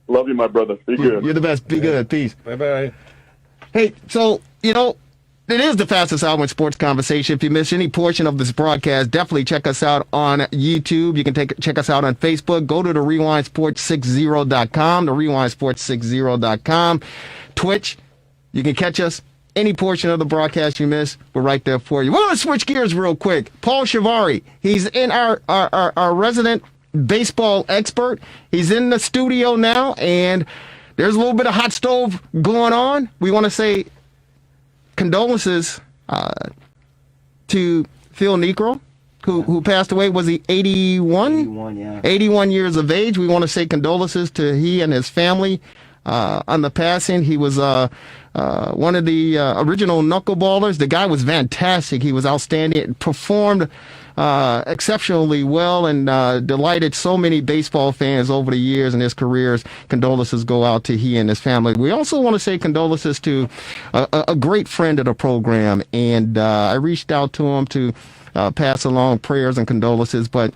Love you, my brother. Be good. You're the best. Be good. Peace. Bye-bye. Hey, so, you know, it is the fastest hour in sports conversation. If you miss any portion of this broadcast, definitely check us out on YouTube. You can check us out on Facebook. Go to the rewindsports60.com, the rewindsports60.com. Twitch, you can catch us any portion of the broadcast you missed, we're right there for you. We're going to switch gears real quick. Paul Shivari, he's in our resident baseball expert. He's in the studio now, and there's a little bit of hot stove going on. We want to say condolences to Phil Niekro, who passed away. Was he 81? 81, yeah. 81 years of age. We want to say condolences to he and his family on the passing. He was one of the original knuckleballers. The guy was fantastic. He was outstanding. Performed exceptionally well and delighted so many baseball fans over the years in his careers. Condolences go out to he and his family. We also want to say condolences to a great friend of the program, and I reached out to him to pass along prayers and condolences, but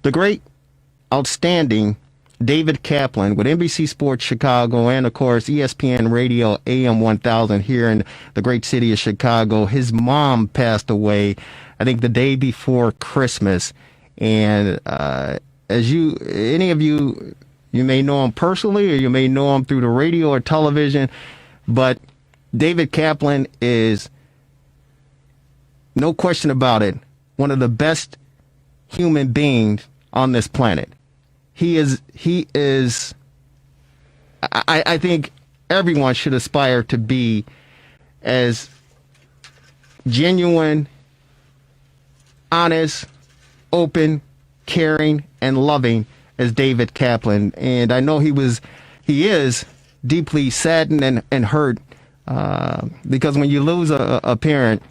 the great, outstanding David Kaplan with NBC Sports Chicago and, of course, ESPN Radio AM 1000 here in the great city of Chicago. His mom passed away, I think, the day before Christmas. And any of you may know him personally or you may know him through the radio or television, but David Kaplan is, no question about it, one of the best human beings on this planet. He is, I think everyone should aspire to be as genuine, honest, open, caring, and loving as David Kaplan. And I know he is deeply saddened and hurt because when you lose a parent,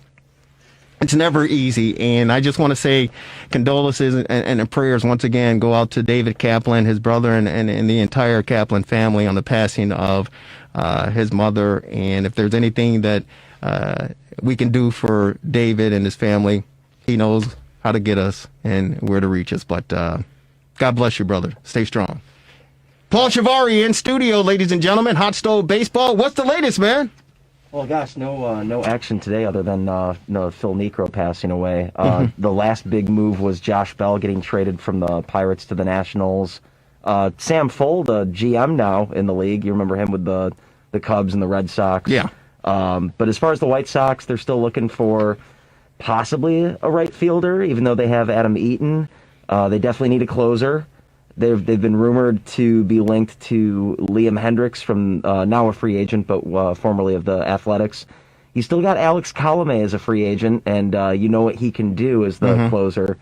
it's never easy, and I just want to say condolences and prayers once again go out to David Kaplan, his brother, and the entire Kaplan family on the passing of his mother. And if there's anything that we can do for David and his family, he knows how to get us and where to reach us. But God bless you, brother. Stay strong. Paul Shivari in studio, ladies and gentlemen. Hot Stove Baseball. What's the latest, man? Well, gosh, no action today other than Phil Niekro passing away. The last big move was Josh Bell getting traded from the Pirates to the Nationals. Sam Fuld, the GM now in the league, you remember him with the Cubs and the Red Sox. Yeah. But as far as the White Sox, they're still looking for possibly a right fielder, even though they have Adam Eaton. They definitely need a closer. They've been rumored to be linked to Liam Hendricks from now a free agent, but formerly of the Athletics. You still got Alex Colomé as a free agent, and you know what he can do as the closer.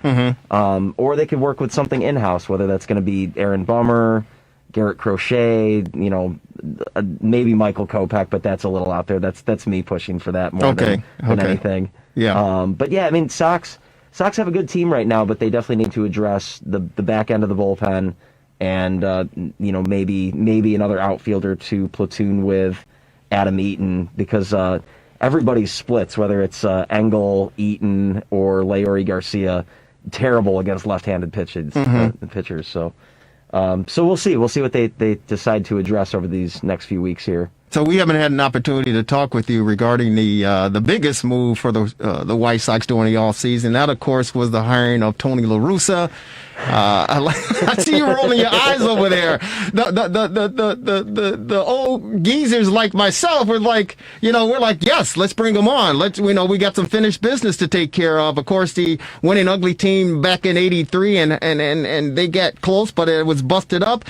Or they could work with something in-house, whether that's going to be Aaron Bummer, Garrett Crochet, maybe Michael Kopech, but that's a little out there. That's me pushing for that more than anything. Yeah. But yeah, I mean, Sox have a good team right now, but they definitely need to address the back end of the bullpen and, maybe another outfielder to platoon with Adam Eaton because everybody splits, whether it's Engel, Eaton, or Leori Garcia, terrible against left-handed pitchers. So we'll see. We'll see what they decide to address over these next few weeks here. So we haven't had an opportunity to talk with you regarding the biggest move for the White Sox during the offseason. That, of course, was the hiring of Tony La Russa. I see you rolling your eyes over there. The old geezers like myself were like, we're like, yes, let's bring them on. We got some finished business to take care of. Of course, the winning ugly team back in '83, and they got close, but it was busted up.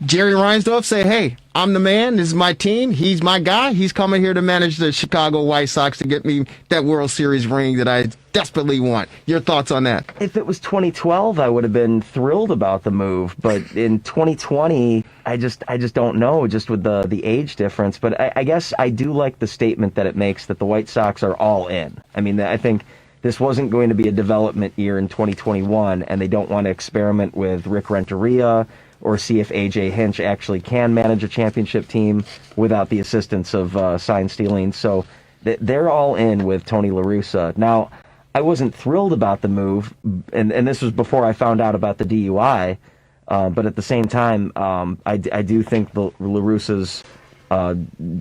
Jerry Reinsdorf said, hey, I'm the man. This is my team. He's my guy. He's coming here to manage the Chicago White Sox to get me that World Series ring that I desperately want. Your thoughts on that? If it was 2012, I would have been thrilled about the move. But in 2020, I just don't know, just with the age difference. But I guess I do like the statement that it makes that the White Sox are all in. I mean, I think this wasn't going to be a development year in 2021, and they don't want to experiment with Rick Renteria or see if A.J. Hinch actually can manage a championship team without the assistance of sign stealing. So they're all in with Tony La Russa. Now, I wasn't thrilled about the move, and this was before I found out about the DUI, but at the same time, I do think La Russa's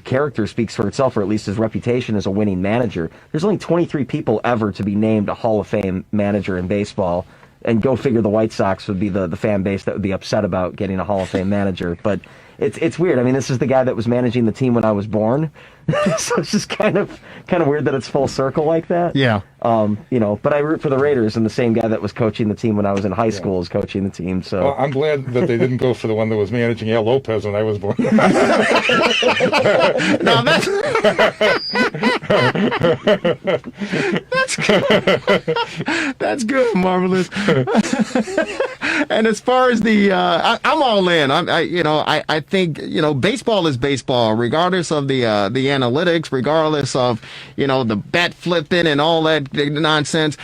character speaks for itself, or at least his reputation as a winning manager. There's only 23 people ever to be named a Hall of Fame manager in baseball. And go figure, the White Sox would be the fan base that would be upset about getting a Hall of Fame manager. But it's weird. I mean, this is the guy that was managing the team when I was born. So it's just kind of weird that it's full circle like that. Yeah. But I root for the Raiders, and the same guy that was coaching the team when I was in high school is coaching the team. So Well, I'm glad that they didn't go for the one that was managing Al Lopez when I was born. Now that's good, Marvelous. And as far as I'm all in. I think baseball is baseball, regardless of the analytics, regardless of the bat flipping and all that nonsense.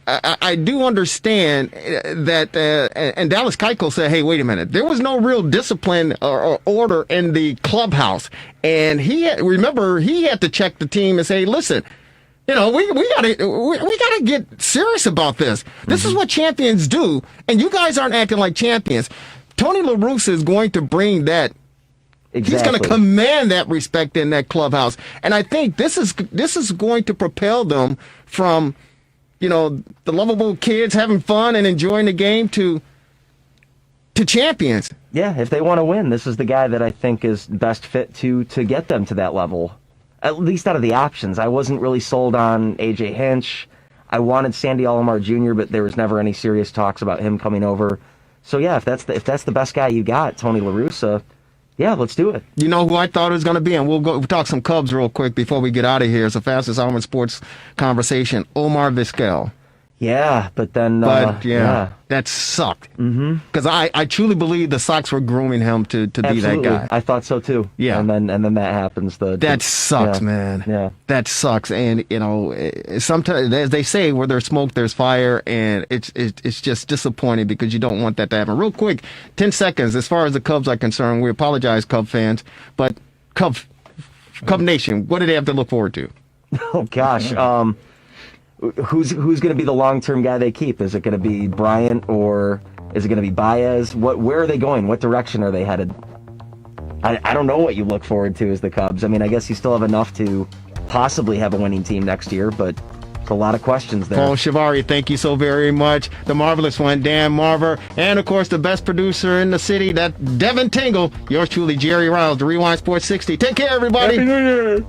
I do understand that, and Dallas Keuchel said, "Hey, wait a minute. There was no real discipline or order in the clubhouse," and he had to check the team and say, "Listen, we gotta get serious about this. This is what champions do, and you guys aren't acting like champions." Tony La Russa is going to bring that. Exactly. He's going to command that respect in that clubhouse, and I think this is going to propel them from the lovable kids having fun and enjoying the game to champions. Yeah, if they want to win, this is the guy that I think is best fit to get them to that level. At least out of the options. I wasn't really sold on A.J. Hinch. I wanted Sandy Alomar Jr., but there was never any serious talks about him coming over. So yeah, if that's the best guy you got, Tony La Russa, yeah, let's do it. You know who I thought it was going to be, and we'll talk some Cubs real quick before we get out of here. It's the fastest hour in sports conversation. Omar Vizquel. Yeah, but then... that sucked. Because I truly believe the Sox were grooming him to be that guy. I thought so too. Yeah. And then that happens. That sucks, man. Yeah. That sucks. And, sometimes, as they say, where there's smoke, there's fire. And it's just disappointing because you don't want that to happen. Real quick, 10 seconds. As far as the Cubs are concerned, we apologize, Cub fans. But Cub Nation, what do they have to look forward to? Oh, gosh. Who's going to be the long-term guy they keep? Is it going to be Bryant or is it going to be Baez? Where are they going? What direction are they headed? I don't know what you look forward to as the Cubs. I mean, I guess you still have enough to possibly have a winning team next year, but there's a lot of questions there. Paul Shivari, thank you so very much. The marvelous one, Dan Marver, and of course the best producer in the city, that Devin Tingle. Yours truly, Jerry Riles, the Rewind Sports 60. Take care, everybody. Happy New Year.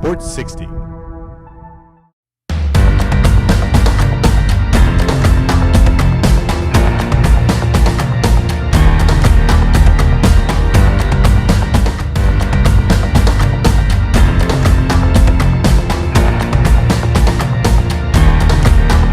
Sports 60.